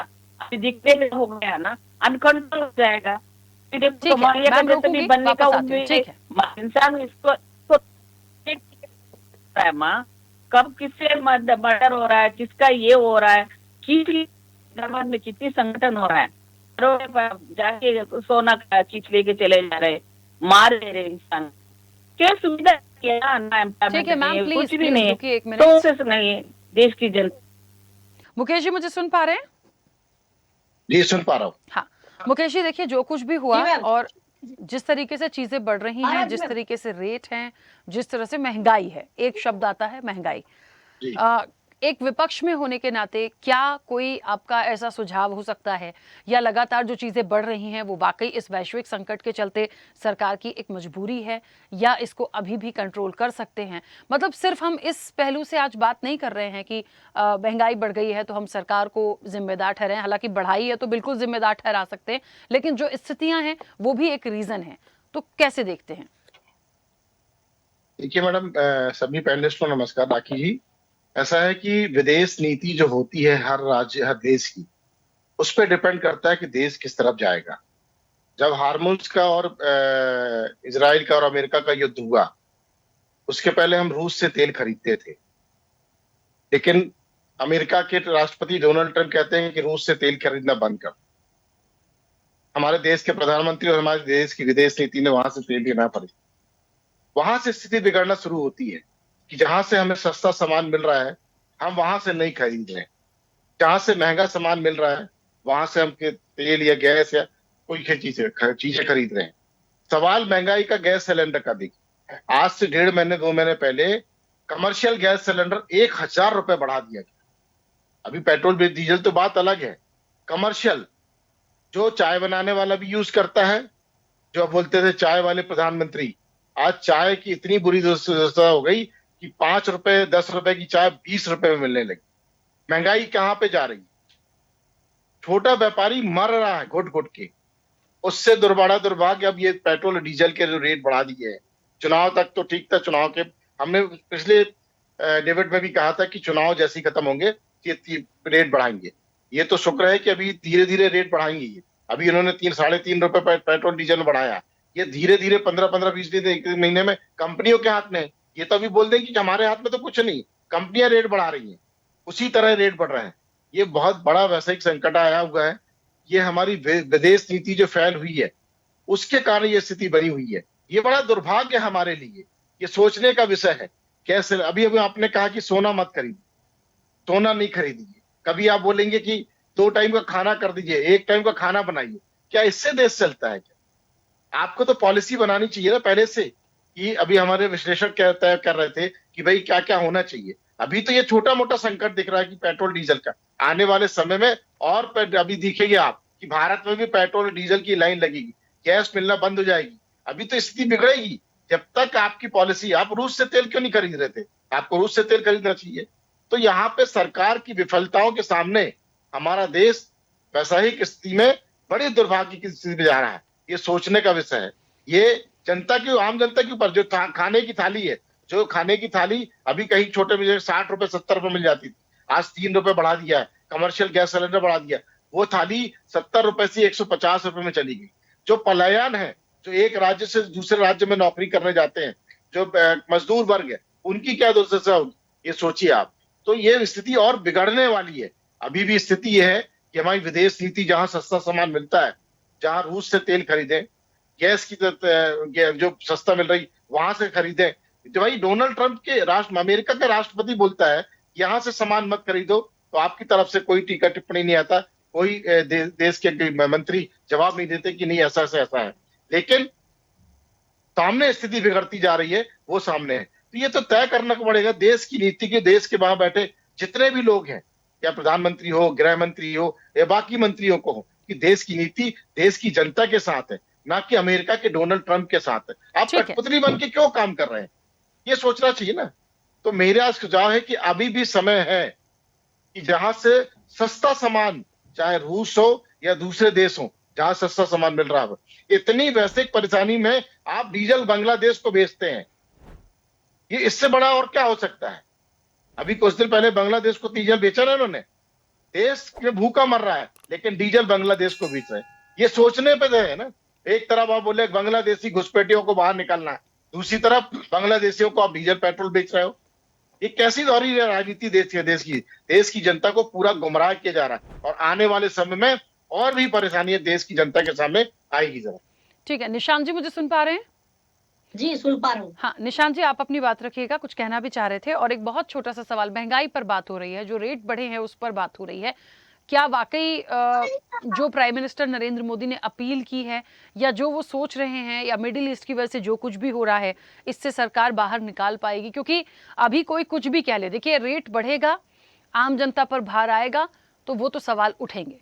Speaker 16: अभी दिखने में हो गया ना, अनकंट्रोल हो जाएगा। बनने का इंसान इसको माँ, कब किससे मर्डर हो रहा है, किसका ये हो रहा है, हैदराबाद में कितनी संगठन हो रहा है, जाके सोना का चीज लेके चले जा रहे, मार दे रहे इंसान। क्या सुविधा किया ना, कुछ भी नहीं, प्रोसेस नहीं है देश की जनता।
Speaker 1: मुकेश जी मुझे सुन पा रहे हैं?
Speaker 17: जी सुन पा रहा हूँ।
Speaker 1: हाँ मुकेश जी, देखिए जो कुछ भी हुआ और जिस तरीके से चीजें बढ़ रही हैं, जिस तरीके से रेट हैं, जिस तरह से महंगाई है, एक शब्द आता है महंगाई। एक विपक्ष में होने के नाते क्या कोई आपका ऐसा सुझाव हो सकता है, या लगातार जो चीजें बढ़ रही हैं वो वाकई इस वैश्विक संकट के चलते सरकार की एक मजबूरी है, या इसको अभी भी कंट्रोल कर सकते हैं? मतलब सिर्फ हम इस पहलू से आज बात नहीं कर रहे हैं कि महंगाई बढ़ गई है तो हम सरकार को जिम्मेदार ठहराएं, हालांकि बढ़ाई है तो बिल्कुल जिम्मेदार ठहरा सकते हैं, लेकिन जो स्थितियां हैं वो भी एक रीजन है। तो कैसे देखते हैं?
Speaker 17: देखिए मैडम, सभी पैनलिस्ट को नमस्कार। राखी जी, ऐसा है कि विदेश नीति जो होती है हर राज्य हर देश की, उस पर डिपेंड करता है कि देश किस तरफ जाएगा। जब हार्मुज का और इजराइल का और अमेरिका का युद्ध हुआ, उसके पहले हम रूस से तेल खरीदते थे, लेकिन अमेरिका के राष्ट्रपति डोनाल्ड ट्रंप कहते हैं कि रूस से तेल खरीदना बंद कर। हमारे देश के प्रधानमंत्री और हमारे देश की विदेश नीति ने वहां से तेल लेना पड़े। वहां से स्थिति बिगड़ना शुरू होती है कि जहां से हमें सस्ता सामान मिल रहा है हम वहां से नहीं खरीद रहे हैं, जहां से महंगा सामान मिल रहा है वहां से हम तेल या गैस या कोई चीजें खरीद रहे हैं। सवाल महंगाई का गैस सिलेंडर का देखिए, आज से 1.5 महीने 2 महीने पहले कमर्शियल गैस सिलेंडर 1000 रुपए बढ़ा दिया गया। अभी पेट्रोल डीजल तो बात अलग है, कमर्शियल जो चाय बनाने वाला भी यूज करता है, जो बोलते थे चाय वाले प्रधानमंत्री, आज चाय की इतनी बुरी दुर्दशा हो गई कि 5 रुपए 10 रुपए की चाय 20 रुपए में मिलने लगी। महंगाई कहां पे जा रही? छोटा व्यापारी मर रहा है घुट घुट के। उससे दुर्भाग्य अब ये पेट्रोल डीजल के जो रेट बढ़ा दिए हैं। चुनाव तक तो ठीक था, चुनाव के हमने पिछले डेविड में भी कहा था कि चुनाव जैसे ही खत्म होंगे कि रेट बढ़ाएंगे। ये तो शुक्र है कि अभी धीरे धीरे रेट बढ़ाएंगे। ये अभी इन्होंने 3-3.5 रुपए पेट्रोल डीजल में बढ़ाया। ये धीरे धीरे 15-20 महीने में कंपनियों के हाथ में है। ये तो अभी बोल देंगे कि हमारे हाथ में तो कुछ नहीं, कंपनियां रेट बढ़ा रही हैं, उसी तरह रेट बढ़ रहे हैं। ये बहुत बड़ा वैश्विक संकट आया हुआ है। ये हमारी विदेश नीति जो फैल हुई है उसके कारण ये स्थिति बनी हुई है। ये बड़ा दुर्भाग्य है हमारे लिए, ये सोचने का विषय है। कैसे अभी आपने कहा कि सोना मत खरीदिए, सोना नहीं खरीदिए। कभी आप बोलेंगे कि 2 टाइम का खाना कर दीजिए, 1 टाइम का खाना बनाइए। क्या इससे देश चलता है? क्या आपको तो पॉलिसी बनानी चाहिए ना पहले से, कि अभी हमारे विश्लेषक तय कर रहे थे कि भाई क्या क्या होना चाहिए। अभी तो ये छोटा मोटा संकट दिख रहा है कि पेट्रोल डीजल का, आने वाले समय में और अभी दिखेंगे आप कि भारत में भी पेट्रोल डीजल की लाइन लगेगी, गैस मिलना बंद हो जाएगी। अभी तो स्थिति बिगड़ेगी जब तक आपकी पॉलिसी, आप रूस से तेल क्यों नहीं खरीद रहे थे? आपको रूस से तेल खरीदना चाहिए। तो यहाँ पे सरकार की विफलताओं के सामने हमारा देश वैश्विक स्थिति में बड़ी दुर्भाग्य की स्थिति में जा रहा है। ये सोचने का विषय है। ये जनता की, आम जनता के ऊपर जो खाने की थाली है, जो खाने की थाली अभी कहीं छोटे में 60 रुपए 70 रुपए मिल जाती थी, आज 3 रुपए बढ़ा दिया है। कमर्शियल गैस सिलेंडर बढ़ा दिया, वो थाली 70 रुपए से 150 रुपए में चली गई। जो पलायन है, जो एक राज्य से दूसरे राज्य में नौकरी करने जाते हैं, जो मजदूर वर्ग है, उनकी क्या दुर्दशा होगी, ये सोचिए आप। तो ये स्थिति और बिगड़ने वाली है। अभी भी स्थिति यह है कि हमारी विदेश नीति, जहां सस्ता सामान मिलता है, जहां रूस से तेल खरीदें, गैस की जो सस्ता मिल रही वहां से खरीदें। तो भाई डोनाल्ड ट्रंप के अमेरिका के राष्ट्रपति बोलता है यहां से सामान मत खरीदो, तो आपकी तरफ से कोई टीका टिप्पणी नहीं आता, कोई देश के मंत्री जवाब नहीं देते कि नहीं ऐसा है। लेकिन सामने स्थिति बिगड़ती जा रही है, वो सामने है। तो ये तो तय करना पड़ेगा देश की नीति के, देश के वहां बैठे जितने भी लोग हैं, या प्रधानमंत्री हो, गृह मंत्री हो, या बाकी मंत्रियों को हो, कि देश की नीति देश की जनता के साथ है, ना कि अमेरिका के डोनाल्ड ट्रंप के साथ है। आप कठपुतली बन के क्यों काम कर रहे हैं, ये सोचना चाहिए ना। तो मेरा सुझाव है कि अभी भी समय है कि जहां से सस्ता सामान, चाहे रूस हो या दूसरे देश हो, जहां सस्ता सामान मिल रहा है। इतनी वैश्विक परेशानी में आप डीजल बांग्लादेश को बेचते हैं, ये इससे बड़ा और क्या हो सकता है? अभी कुछ दिन पहले बांग्लादेश को डीजल बेचा ना उन्होंने। देश में भूखा मर रहा है, लेकिन डीजल बांग्लादेश को बेच रहे हैं। ये सोचने पे है ना। एक तरफ आप बोले बांग्लादेशी घुसपैठियों को बाहर निकालना है, दूसरी तरफ बांग्लादेशियों को आप डीजल पेट्रोल बेच रहे हो। ये कैसी दोहरी राजनीति देश की जनता को पूरा गुमराह किया जा रहा है। और आने वाले समय में और भी परेशानियां देश की जनता के सामने आएगी। जरा
Speaker 1: ठीक है, निशांत जी मुझे सुन पा रहे हैं?
Speaker 18: जी सुन पा रहा हूँ।
Speaker 1: हाँ निशांत जी, आप अपनी बात रखिएगा, कुछ कहना भी चाह रहे थे। और एक बहुत छोटा सा सवाल, महंगाई पर बात हो रही है, जो रेट बढ़े हैं उस पर बात हो रही है। क्या वाकई जो प्राइम मिनिस्टर नरेंद्र मोदी ने अपील की है, या जो वो सोच रहे हैं, या मिडिल ईस्ट की वजह से जो कुछ भी हो रहा है, इससे सरकार बाहर निकाल पाएगी? क्योंकि अभी कोई कुछ भी कह ले, देखिए रेट बढ़ेगा, आम जनता पर भार आएगा, तो वो तो सवाल उठेंगे।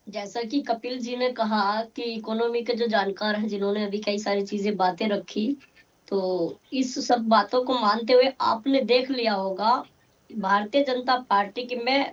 Speaker 18: जैसा कि कपिल जी ने कहा कि इकोनॉमी के जो जानकार हैं, जिन्होंने अभी कई सारी चीजें बातें रखी, तो इस सब बातों को मानते हुए आपने देख लिया होगा भारतीय जनता पार्टी की, मैं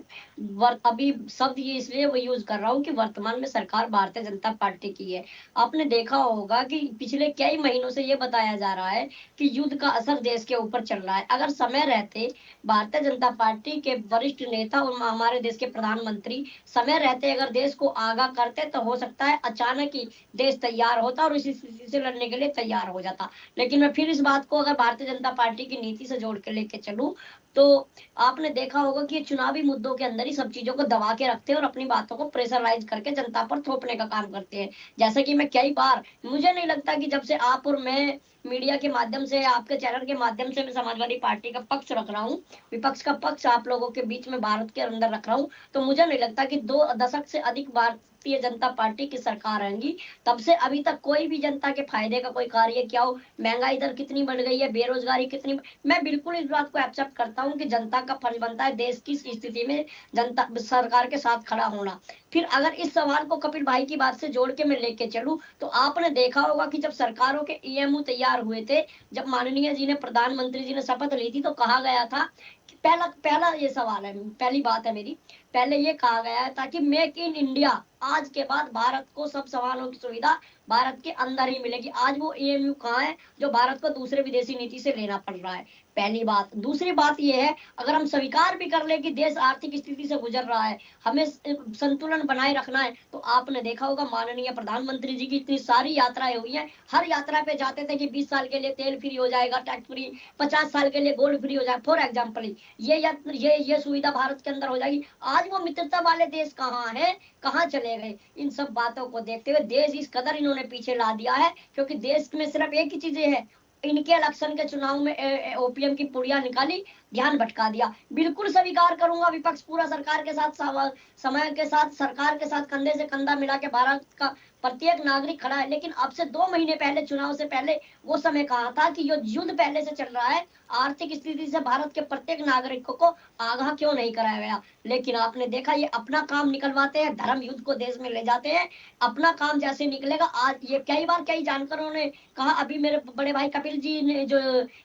Speaker 18: अभी शब्द ये इसलिए वो यूज कर रहा हूँ कि वर्तमान में सरकार भारतीय जनता पार्टी की है। आपने देखा होगा कि पिछले कई महीनों से ये बताया जा रहा है कि युद्ध का असर देश के ऊपर चल रहा है। अगर समय रहते भारतीय जनता पार्टी के वरिष्ठ नेता और हमारे देश के प्रधानमंत्री समय रहते अगर देश को आगाह करते, तो हो सकता है अचानक ही देश तैयार होता और इसी स्थिति से लड़ने के लिए तैयार हो जाता। लेकिन मैं फिर इस बात को अगर भारतीय जनता पार्टी की नीति से जोड़ के लेके चलूं, तो आपने देखा होगा कि चुनावी मुद्दों के अंदर ही सब चीजों को दबा के रखते हैं और अपनी बातों को प्रेशराइज करके जनता पर थोपने का काम करते हैं। जैसे कि मैं कई बार, मुझे नहीं लगता कि जब से आप और मैं मीडिया के माध्यम से, आपके चैनल के माध्यम से मैं समाजवादी पार्टी का पक्ष रख रहा हूँ, विपक्ष का पक्ष आप लोगों के बीच में भारत के अंदर रख रहा हूँ, तो मुझे नहीं लगता कि 2 दशक से अधिक भारतीय जनता पार्टी की सरकार रहेंगी, तब से अभी तक कोई भी जनता के फायदे का कोई कार्य क्या हो, महंगाई दर कितनी बढ़ गई है, बेरोजगारी कितनी, मैं बिल्कुल इस बात को एक्सेप्ट करता हूँ कि जनता का फर्ज बनता है देश की स्थिति में जनता सरकार के साथ खड़ा होना। फिर अगर इस सवाल को कपिल भाई की बात से जोड़ के मैं लेके चलूं, तो आपने देखा होगा कि जब सरकारों के ईएमयू तैयार हुए थे, जब माननीय जी ने, प्रधानमंत्री जी ने शपथ ली थी, तो कहा गया था कि पहला ये सवाल है, पहली बात है मेरी, पहले ये कहा गया था कि मेक इन इंडिया आज के बाद भारत को सब सवालों की सुविधा भारत के अंदर ही मिलेगी। आज वो EMU कहाँ है जो भारत को दूसरे विदेशी नीति से लेना पड़ रहा है, पहली बात। दूसरी बात ये है, अगर हम स्वीकार भी कर ले कि देश आर्थिक स्थिति से गुजर रहा है, हमें संतुलन बनाए रखना है, तो आपने देखा होगा माननीय प्रधानमंत्री जी की इतनी सारी यात्राएं हुई हैं। हर यात्रा पे जाते थे कि 20 साल के लिए तेल फ्री हो जाएगा, टैक्स फ्री, 50 साल के लिए गोल्ड फ्री हो जाएगा, फॉर एग्जाम्पल ये सुविधा भारत के अंदर हो जाएगी। आज वो मित्रता वाले देश कहाँ हैं, कहाँ चले गए? इन सब बातों को देखते हुए देश इस कदर इन्होंने पीछे ला दिया है, क्योंकि देश में सिर्फ एक ही चीजें है, इनके इलेक्शन के चुनाव में ओपीएम की पुड़िया निकाली, ध्यान भटका दिया। बिल्कुल स्वीकार करूंगा, विपक्ष पूरा सरकार के साथ समय के साथ सरकार के साथ कंधे से कंधा मिला के भारत का प्रत्येक नागरिक खड़ा है। लेकिन अब से 2 महीने पहले, चुनाव से पहले, वो समय कहा था कि ये युद्ध पहले से चल रहा है, आर्थिक स्थिति से भारत के प्रत्येक नागरिकों को आगाह क्यों नहीं कराया गया? लेकिन आपने देखा ये अपना काम निकलवाते हैं, धर्म युद्ध को देश में ले जाते हैं। अपना काम जैसे निकलेगा, आज ये कई बार कई जानकारों ने कहा, अभी मेरे बड़े भाई कपिल जी ने जो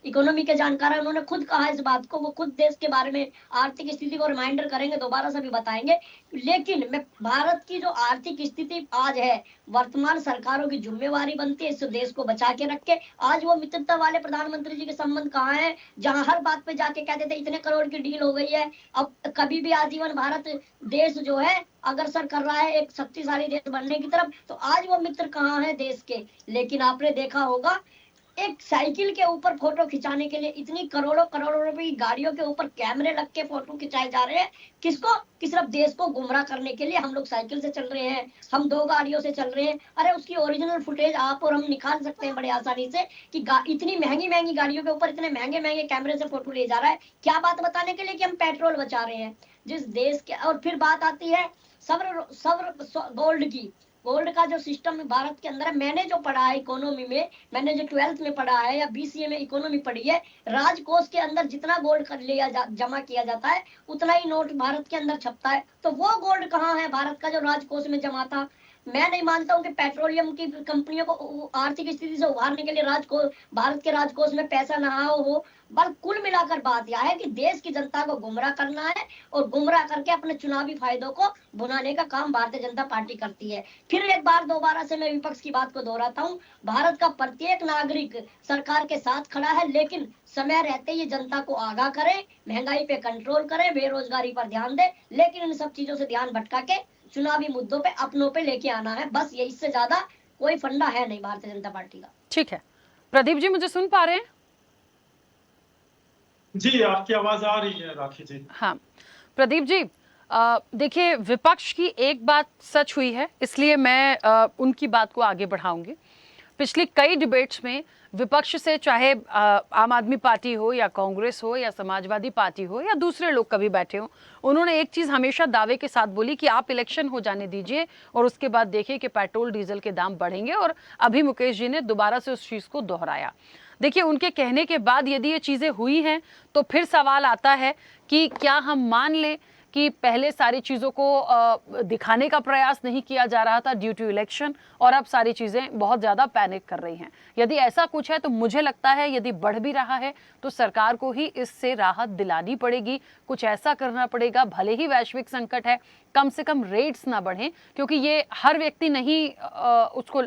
Speaker 18: इकोनॉमी के जानकार है, उन्होंने खुद कहा इस बात को, वो खुद देश के बारे में आर्थिक स्थिति को रिमाइंडर करेंगे, दोबारा से भी बताएंगे। लेकिन मैं भारत की जो आर्थिक स्थिति आज है, वर्तमान सरकारों की जिम्मेवारी बनती है इस देश को बचा के रख के। आज वो मित्रता वाले प्रधानमंत्री जी के संबंध कहाँ हैं, जहां हर बात पे जाके कहते थे इतने करोड़ की डील हो गई है, अब कभी भी आजीवन भारत देश जो है अग्रसर कर रहा है एक शक्तिशाली देश बनने की तरफ, तो आज वो मित्र कहाँ है देश के? लेकिन आपने देखा होगा, एक साइकिल के ऊपर फोटो खिंचाने के लिए इतनी करोड़ों रुपए की गाड़ियों के ऊपर कैमरे लग के फोटो खिंचाए जा रहे हैं। किसको? कि सिर्फ देश को गुमराह करने के लिए हम लोग साइकिल से चल रहे हैं, हम 2 गाड़ियों से चल रहे हैं। अरे उसकी ओरिजिनल फुटेज आप और हम निकाल सकते हैं बड़े आसानी से कि इतनी महंगी गाड़ियों के ऊपर इतने महंगे कैमरे से फोटो ले जा रहा है। क्या बात बताने के लिए कि हम पेट्रोल बचा रहे हैं जिस देश के। और फिर बात आती है गोल्ड का जो सिस्टम भारत के अंदर है। मैंने जो पढ़ा है इकोनॉमी में, मैंने जो 12th में पढ़ा है या BCA में इकोनॉमी पढ़ी है, राजकोष के अंदर जितना गोल्ड जमा किया जाता है उतना ही नोट भारत के अंदर छपता है। तो वो गोल्ड कहाँ है भारत का जो राजकोष में जमा था? मैं नहीं मानता हूँ कि पेट्रोलियम की कंपनियों को आर्थिक स्थिति से उभारने के लिए भारत के राजकोष में पैसा ना हो, बल्कि कुल मिलाकर बात यह है कि देश की जनता को गुमराह करना है और गुमराह करके अपने चुनावी फायदों को भुनाने का काम भारतीय जनता पार्टी करती है। फिर एक बार दोबारा से मैं विपक्ष की बात को दोहराता हूँ, भारत का प्रत्येक नागरिक सरकार के साथ खड़ा है, लेकिन समय रहते ही जनता को आगाह करे, महंगाई पे कंट्रोल करे, बेरोजगारी पर ध्यान दे, लेकिन इन सब चीजों से ध्यान भटका के चुनावी मुद्दों पे अपनों पे लेके आना है। बस ये, इससे ज्यादा कोई फंडा है नहीं भारतीय जनता पार्टी का।
Speaker 1: ठीक है प्रदीप जी, मुझे सुन पा रहे हैं?
Speaker 19: जी, आपकी आवाज आ रही है राखी जी।
Speaker 1: हाँ प्रदीप जी, देखिए विपक्ष की एक बात सच हुई है, इसलिए मैं उनकी बात को आगे बढ़ाऊंगी। पिछली कई डिबेट्स में विपक्ष से, चाहे आम आदमी पार्टी हो या कांग्रेस हो या समाजवादी पार्टी हो या दूसरे लोग कभी बैठे हो, उन्होंने एक चीज़ हमेशा दावे के साथ बोली कि आप इलेक्शन हो जाने दीजिए और उसके बाद देखिए कि पेट्रोल डीजल के दाम बढ़ेंगे। और अभी मुकेश जी ने दोबारा से उस चीज़ को दोहराया। देखिए उनके कहने के बाद यदि ये चीज़ें हुई हैं तो फिर सवाल आता है कि क्या हम मान लें कि पहले सारी चीज़ों को दिखाने का प्रयास नहीं किया जा रहा था ड्यू टू इलेक्शन, और अब सारी चीज़ें बहुत ज़्यादा पैनिक कर रही हैं। यदि ऐसा कुछ है तो मुझे लगता है यदि बढ़ भी रहा है तो सरकार को ही इससे राहत दिलानी पड़ेगी, कुछ ऐसा करना पड़ेगा। भले ही वैश्विक संकट है, कम से कम रेट्स ना बढ़ें, क्योंकि ये हर व्यक्ति नहीं उसको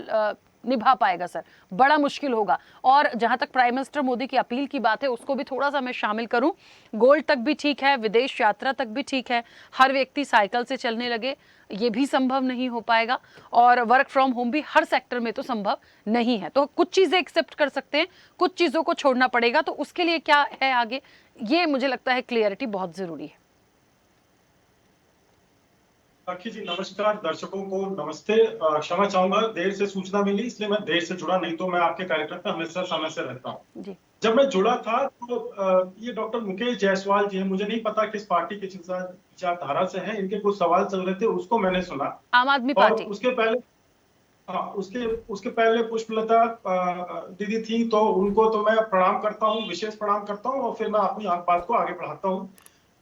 Speaker 1: निभा पाएगा सर, बड़ा मुश्किल होगा। और जहां तक प्राइम मिनिस्टर मोदी की अपील की बात है, उसको भी थोड़ा सा मैं शामिल करूं। गोल्ड तक भी ठीक है, विदेश यात्रा तक भी ठीक है, हर व्यक्ति साइकिल से चलने लगे, ये भी संभव नहीं हो पाएगा। और वर्क फ्रॉम होम भी हर सेक्टर में तो संभव नहीं है। तो कुछ चीज़ें एक्सेप्ट कर सकते हैं, कुछ चीज़ों को छोड़ना पड़ेगा। तो उसके लिए क्या है आगे, ये मुझे लगता है क्लियरिटी बहुत ज़रूरी है।
Speaker 19: राखी जी नमस्कार, दर्शकों को नमस्ते। क्षमा चाहूंगा, देर से सूचना मिली इसलिए मैं देर से जुड़ा, नहीं तो मैं आपके कार्यक्रम पे हमेशा समय से रहता हूँ। जब मैं जुड़ा था तो ये डॉक्टर मुकेश जायसवाल जी हैं, मुझे नहीं पता किस पार्टी के विचारधारा से हैं, इनके कुछ सवाल चल रहे थे, उसको मैंने सुना।
Speaker 1: आम आदमी पार्टी।
Speaker 19: उसके पहले उसके पहले पुष्पलता दीदी थी, तो उनको तो मैं प्रणाम करता हूँ, विशेष प्रणाम करता हूँ, और फिर मैं अपनी बात को आगे बढ़ाता हूँ।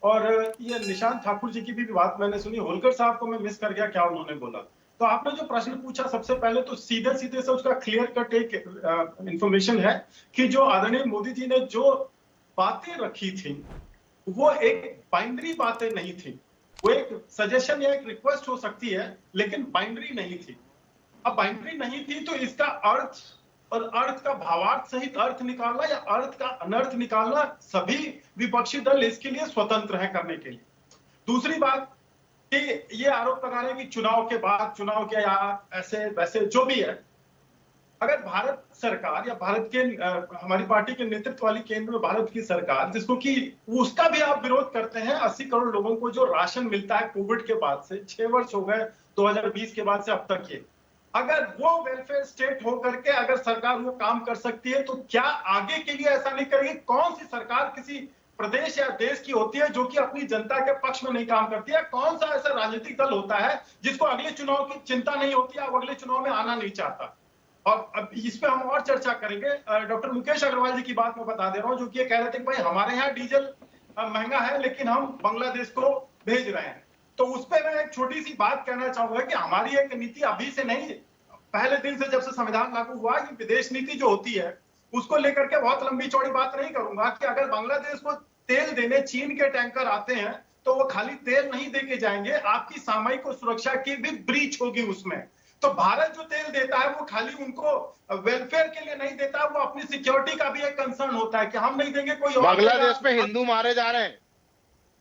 Speaker 19: और ये निशांत ठाकुर जी की भी बात मैंने सुनी, होलकर साहब को मैं मिस कर गया, क्या उन्होंने बोला। तो आपने जो प्रश्न पूछा, सबसे पहले तो सीधे सीधे से उसका क्लियर कट एक इंफॉर्मेशन है कि जो आदरणीय मोदी जी ने जो बातें रखी थी वो एक बाइनरी बातें नहीं थी, वो एक सजेशन या एक रिक्वेस्ट हो सकती है, लेकिन बाइंड्री नहीं थी। अब बाइंड्री नहीं थी तो इसका अर्थ और अर्थ का भावार्थ सहित अर्थ निकालना या अर्थ का अनर्थ निकालना सभी विपक्षी दल इसके लिए स्वतंत्र हैं करने के लिए। दूसरी बात कि ये आरोप लगा रहे हैं कि चुनाव के बाद, चुनाव के या ऐसे वैसे जो भी है, अगर भारत सरकार या भारत के हमारी पार्टी के नेतृत्व वाली केंद्र में भारत की सरकार, जिसको कि उसका भी आप विरोध करते हैं, 80 करोड़ लोगों को जो राशन मिलता है कोविड के बाद से, 6 वर्ष हो गए 2020 के बाद से अब तक ये, अगर वो वेलफेयर स्टेट होकर के अगर सरकार वो काम कर सकती है तो क्या आगे के लिए ऐसा नहीं करेगी? कौन सी सरकार किसी प्रदेश या देश की होती है जो कि अपनी जनता के पक्ष में नहीं काम करती है? कौन सा ऐसा राजनीतिक दल होता है जिसको अगले चुनाव की चिंता नहीं होती है, अगले चुनाव में आना नहीं चाहता? और अब इस पे हम और चर्चा करेंगे। डॉक्टर मुकेश अग्रवाल जी की बात मैं बता दे रहा हूँ, जो कि ये कह रहे थे कि भाई हमारे यहाँ डीजल महंगा है लेकिन हम बांग्लादेश को भेज रहे हैं। तो उस पर मैं एक छोटी सी बात कहना चाहूंगा कि हमारी एक नीति अभी से नहीं, पहले दिन से जब से संविधान लागू हुआ, कि विदेश नीति जो होती है उसको लेकर के बहुत लंबी चौड़ी बात नहीं करूंगा कि अगर बांग्लादेश को तेल देने चीन के टैंकर आते हैं तो वो खाली तेल नहीं देके जाएंगे, आपकी सामयिक सुरक्षा की भी ब्रीच होगी उसमें। तो भारत जो तेल देता है वो खाली उनको वेलफेयर के लिए नहीं देता, वो अपनी सिक्योरिटी का भी एक कंसर्न होता है कि हम नहीं देंगे कोई और।
Speaker 17: बांग्लादेश में हिंदू मारे जा रहे हैं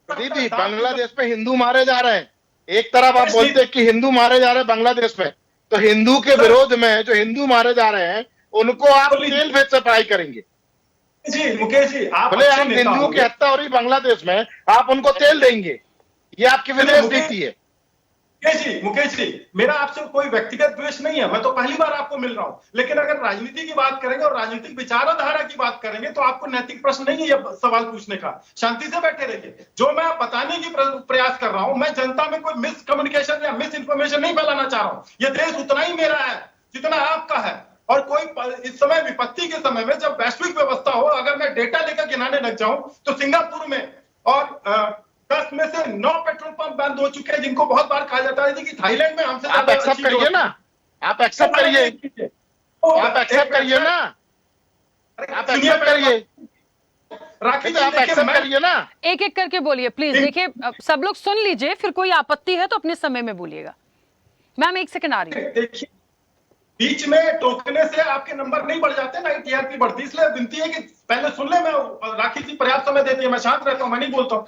Speaker 17: दीदी, बांग्लादेश में हिंदू मारे जा रहे हैं। एक तरफ आप बोलते हैं कि हिंदू मारे जा रहे हैं बांग्लादेश में, तो हिंदू के विरोध में जो हिंदू मारे जा रहे हैं उनको आप तेल भेज सप्लाई करेंगे।
Speaker 19: जी मुकेश जी, आप
Speaker 17: भले हम हिंदुओं की हत्या हो रही बांग्लादेश में, आप उनको तेल देंगे, ये आपकी विदेश नीति है।
Speaker 19: मुकेश जी, मेरा आपसे कोई व्यक्तिगत द्वेष नहीं है, मैं तो पहली बार आपको मिल रहा हूं, लेकिन अगर राजनीति की बात करेंगे और राजनीतिक विचारधारा की बात करेंगे तो आपको नैतिक प्रश्न नहीं है ये सवाल पूछने का। शांति से बैठे रहिए। जो मैं बताने की प्रयास कर रहा हूं, मैं जनता में कोई मिस कम्युनिकेशन या मिस इन्फॉर्मेशन नहीं फैलाना चाह रहा हूं। ये देश उतना ही मेरा है जितना आपका है, और कोई इस समय विपत्ति के समय में जब वैश्विक व्यवस्था हो, अगर मैं डेटा लेकर गिनाने लग जाऊं तो सिंगापुर में और 10 में से 9 पेट्रोल पंप बंद हो चुके हैं, जिनको बहुत बार कहा जाता है कि थाईलैंड में हमसे
Speaker 17: आप एक्सेप्ट करिए ना, आप एक्सेप्ट करिए, आप एक्सेप्ट करिए ना, आप एक्सेप्ट करिए,
Speaker 19: राखी
Speaker 17: आप एक्सेप्ट करिए ना।
Speaker 1: एक एक करके बोलिए प्लीज। देखिए सब लोग सुन लीजिए, फिर कोई आपत्ति है तो अपने समय में बोलिएगा। मैम 1 सेकंड आ रही है।
Speaker 19: देखिए बीच में टोकने से आपके नंबर नहीं बढ़ जाते ना, टीआरपी बढ़ती, इसलिए विनती है कि पहले सुन ले। मैं राखी जी पर्याप्त समय देती है, मैं शांत रहता हूं, मैं नहीं बोलता हूं।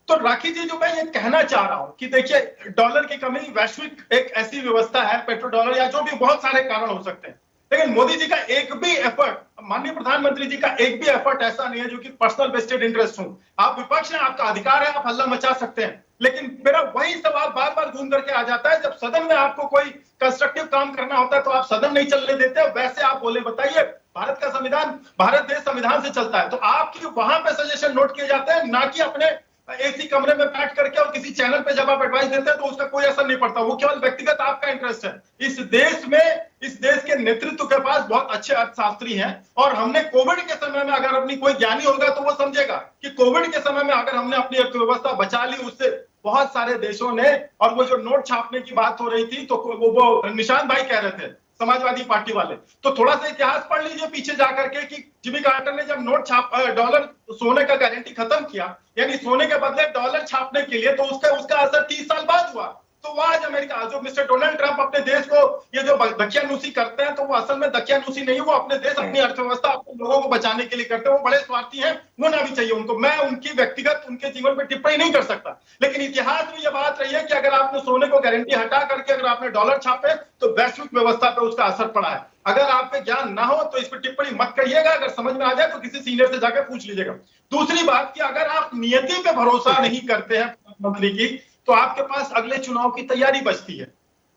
Speaker 19: तो राखी जी, जो मैं ये कहना चाह रहा हूं कि देखिए डॉलर की कमी वैश्विक एक ऐसी व्यवस्था है, पेट्रो डॉलर या जो भी बहुत सारे कारण हो सकते हैं, लेकिन मोदी जी का एक भी एफर्ट, माननीय प्रधानमंत्री जी का एक भी एफर्ट ऐसा नहीं है जो कि पर्सनल वेस्टेड इंटरेस्ट हो। आप विपक्ष हैं, आपका अधिकार है, आप हल्ला मचा सकते हैं, लेकिन मेरा वही सवाल बार बार घूम करके आ जाता है, जब सदन में आपको कोई कंस्ट्रक्टिव काम करना होता है तो आप सदन नहीं चलने देते। वैसे आप बोले, बताइए, भारत का संविधान, भारत देश संविधान से चलता है, तो आपकी वहां पे सजेशन नोट किए जाते हैं, ना कि अपने एसी कमरे में बैठ करके और किसी चैनल पे जब आप एडवाइस देते हैं तो उसका कोई असर नहीं पड़ता। वो केवल व्यक्तिगत आपका इंटरेस्ट है। इस देश में, इस देश के नेतृत्व के पास बहुत अच्छे अर्थशास्त्री हैं, और हमने कोविड के समय में, अगर अपनी कोई ज्ञानी होगा तो वो समझेगा कि कोविड के समय में अगर हमने अपनी अर्थव्यवस्था बचा ली, उससे बहुत सारे देशों ने, और वो जो नोट छापने की बात हो रही थी तो वो निशांत भाई कह रहे थे, समाजवादी पार्टी वाले, तो थोड़ा सा इतिहास पढ़ लीजिए पीछे जाकर के कि जिमी कार्टर ने जब नोट डॉलर सोने का गारंटी खत्म किया, यानी सोने के बदले डॉलर छापने के लिए, तो उसका असर 30 साल बाद हुआ। तो वो आज अमेरिका, जो मिस्टर डोनाल्ड ट्रंप अपने देश को ये जो दकियानूसी करते हैं, तो वो असल में दकियानूसी नहीं, वो अपने देश, अपनी अर्थव्यवस्था, अपने लोगों को बचाने के लिए करते हैं। वो बड़े स्वार्थी हैं, होना भी चाहिए उनको। मैं उनकी व्यक्तिगत, उनके जीवन पर टिप्पणी नहीं कर सकता, लेकिन इतिहास में यह बात रही है कि अगर आपने सोने को गारंटी हटा करके अगर आपने डॉलर छापे तो वैश्विक व्यवस्था पर उसका असर पड़ा है। अगर आप पे ज्ञान ना हो तो इस पर टिप्पणी मत करिएगा, अगर समझ में आ जाए तो किसी सीनियर से जाकर पूछ लीजिएगा। दूसरी बात कि अगर आप नियति पे भरोसा नहीं करते हैं प्रधानमंत्री की, तो आपके पास अगले चुनाव की तैयारी बचती है।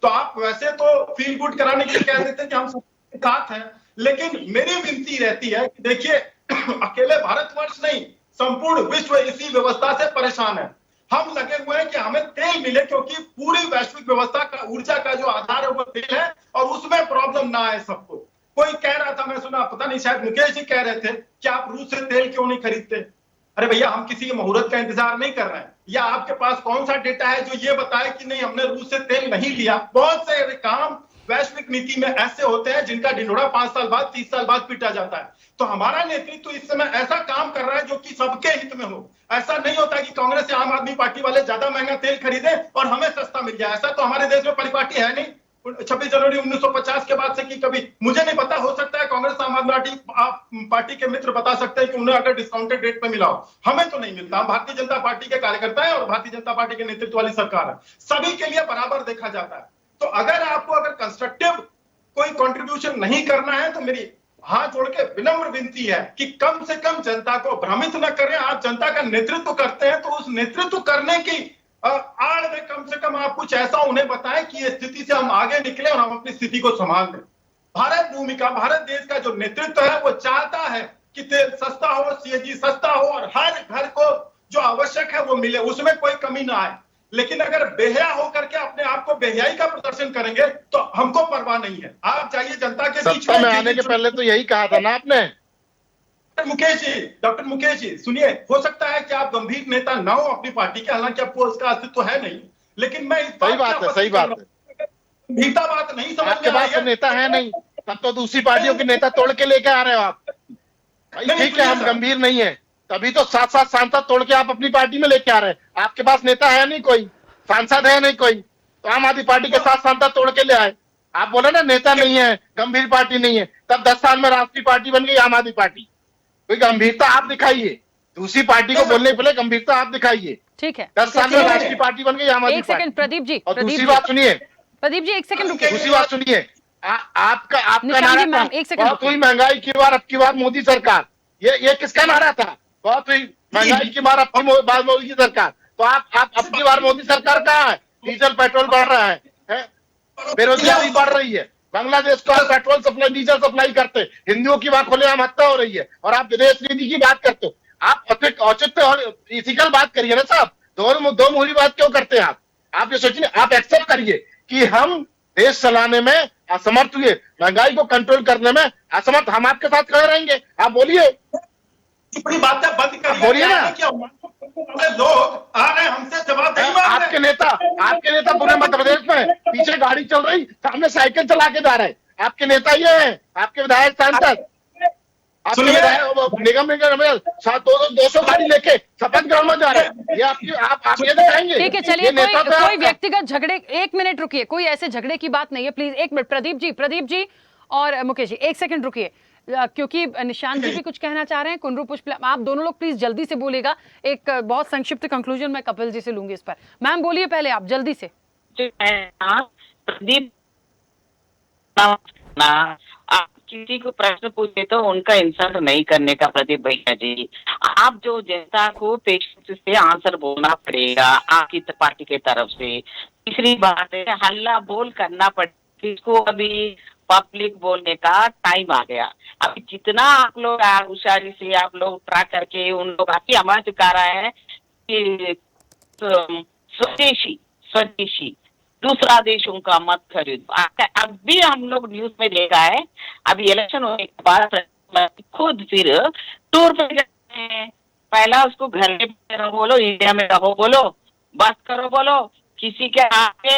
Speaker 19: तो आप वैसे तो फील गुड कराने के लिए कह देते हैं कि हम सबके साथ हैं, लेकिन मेरी विनती रहती है कि देखिए अकेले भारतवर्ष नहीं, संपूर्ण विश्व इसी व्यवस्था से परेशान है। हम लगे हुए हैं कि हमें तेल मिले, क्योंकि पूरी वैश्विक व्यवस्था का, ऊर्जा का जो आधार है वो तेल है, और उसमें प्रॉब्लम ना आए सबको। कोई कह रहा था, मैं सुना, पता नहीं शायद मुकेश जी कह रहे थे कि आप रूस से तेल क्यों नहीं खरीदते। अरे भैया, हम किसी के मुहूर्त का इंतजार नहीं कर रहे हैं, या आपके पास कौन सा डेटा है जो ये बताए कि नहीं हमने रूस से तेल नहीं लिया। बहुत से काम वैश्विक नीति में ऐसे होते हैं जिनका ढिंढोरा 5 साल बाद 30 साल बाद पीटा जाता है। तो हमारा नेतृत्व इस समय ऐसा काम कर रहा है जो कि सबके हित में हो। ऐसा नहीं होता कि कांग्रेस या आम आदमी पार्टी वाले ज्यादा महंगा तेल खरीदे और हमें सस्ता मिल जाए। ऐसा तो हमारे देश में परिपाटी है नहीं। 26 जनवरी 1950 के बाद से कि कभी, मुझे नहीं पता, हो सकता है कांग्रेस आम आदमी पार्टी के मित्र बता सकते हैं कि उन्हें अगर डिस्काउंटेड रेट पे मिला हो, हमें तो नहीं मिलता। हम भारतीय जनता पार्टी के कार्यकर्ता है और भारतीय जनता पार्टी के नेतृत्व वाली सरकार है, सभी के लिए बराबर देखा जाता है। तो अगर कंस्ट्रक्टिव कोई कंट्रीब्यूशन नहीं करना है तो मेरी हाथ जोड़ के विनम्र विनती है कि कम से कम जनता को भ्रमित न करें। आप जनता का नेतृत्व करते हैं तो उस नेतृत्व करने की आड़ में कम से कम आप कुछ ऐसा उन्हें बताएं कि इस स्थिति से हम आगे निकले और हम अपनी स्थिति को संभाल लें। भारत देश का जो नेतृत्व है वो चाहता है कि तेल सस्ता हो, सीएनजी सस्ता हो और हर घर को जो आवश्यक है वो मिले, उसमें कोई कमी ना आए। लेकिन अगर बेहया होकर के अपने आप को बेहयाई का प्रदर्शन करेंगे तो हमको परवाह नहीं है। आप चाहिए जनता के बीच
Speaker 17: में आने के पहले तो यही कहा था ना आपने।
Speaker 19: डॉक्टर मुकेश जी सुनिए, हो सकता है कि आप गंभीर नेता ना हो अपनी पार्टी के, हालांकि आपको उसका अस्तित्व है नहीं, लेकिन मैं इस
Speaker 17: सही बात है
Speaker 19: गंभीरता बात नहीं समझ
Speaker 17: आपके पास तो नेता है नहीं, तब तो दूसरी पार्टियों के नेता तोड़ के लेके आ रहे हो आप। ठीक है, हम गंभीर नहीं है, तभी तो 7 सांसद तोड़ के आप अपनी पार्टी में लेके आ रहे हैं। आपके पास नेता है नहीं कोई, सांसद है नहीं कोई, तो आम आदमी पार्टी के 7 सांसद तोड़ के ले आए। आप बोले ना नेता नहीं है, गंभीर पार्टी नहीं है, तब 10 साल में राष्ट्रीय पार्टी बन गई आम आदमी पार्टी। कोई गंभीरता आप दिखाइए, दूसरी पार्टी को बोलने के पहले गंभीरता आप दिखाइए।
Speaker 1: ठीक है,
Speaker 17: 10 साल में राष्ट्रीय पार्टी बन गई आम आदमी पार्टी।
Speaker 1: एक सेकंड प्रदीप जी,
Speaker 17: और दूसरी बात सुनिए
Speaker 1: प्रदीप जी, एक सेकंड रुकिए।
Speaker 17: दूसरी बात सुनिए, आपका नारा था बहुत हुई महंगाई की बार, अब की बार मोदी सरकार। ये किसका नारा था? बहुत हुई महंगाई की बार, अब की बार मोदी सरकार। तो आप अब की बार मोदी सरकार कहाँ है? डीजल पेट्रोल बढ़ रहा है, बेरोजगारी बढ़ रही है, बांग्लादेश को आप पेट्रोल सप्लाई डीजल सप्लाई करते, हिंदुओं की वहां खुलेआम हत्या हो रही है, और आप विदेश नीति की बात करते हो। आप औचित्य और इथिकल बात करिए ना साहब, दो मुहरी बात क्यों करते हैं आप ये सोचिए, आप एक्सेप्ट करिए कि हम देश चलाने में असमर्थ हुए, महंगाई को कंट्रोल करने में असमर्थ, हम आपके साथ खड़े रहेंगे। आप बोलिए,
Speaker 19: बड़ी बातें बंद करिए,
Speaker 17: बोलिए ना।
Speaker 19: लोग आ रहे हैं हमसे जवाब नहीं मांग रहे।
Speaker 17: आपके नेता पूरे मध्य प्रदेश में पीछे गाड़ी चल रही, सामने साइकिल चला के जा रहे हैं। आपके नेता ये हैं, आपके विधायक सांसद, आपके विधायक निगम 200 गाड़ी लेके शपथ ग्रहण में जा रहे हैं। ये आप ये दिखाएंगे?
Speaker 1: ठीक है, चलिए कोई व्यक्तिगत झगड़े, 1 मिनट रुकिए, कोई ऐसे झगड़े की बात नहीं है, प्लीज 1 मिनट। प्रदीप जी और मुकेश जी 1 सेकंड रुकिए, क्योंकि निशांत जी भी कुछ कहना चाह रहे हैं, कुंडरू पुष्प, आप दोनों लोग प्लीज जल्दी से बोलेगा। एक बहुत संक्षिप्त कंक्लूजन मैं कपिल जी से लूंगी इस पर। मैम बोलिए पहले आप जल्दी से।
Speaker 16: प्रदीप, आप किसी को प्रश्न पूछे तो उनका इंसल्ट नहीं करने का प्रदीप भैया जी। आप जो जनता को पेशेंस से आंसर बोलना पड़ेगा आपकी पार्टी के तरफ से। तीसरी बात है, हल्ला बोल करना पड़ेगा, इसको अभी पब्लिक बोलने का टाइम आ गया। अभी जितना आप लोग होशियारी से आप लोग ट्रैक करके उन लोग आपकी आवाज चुका रहा है कि स्वदेशी दूसरा देशों का मत खरीद। अब भी हम लोग न्यूज में देखा है, अभी इलेक्शन होने के बाद खुद फिर टूर पे जाते हैं। पहला उसको घर में रहो बोलो, इंडिया में रहो बोलो, बस करो बोलो, किसी के आगे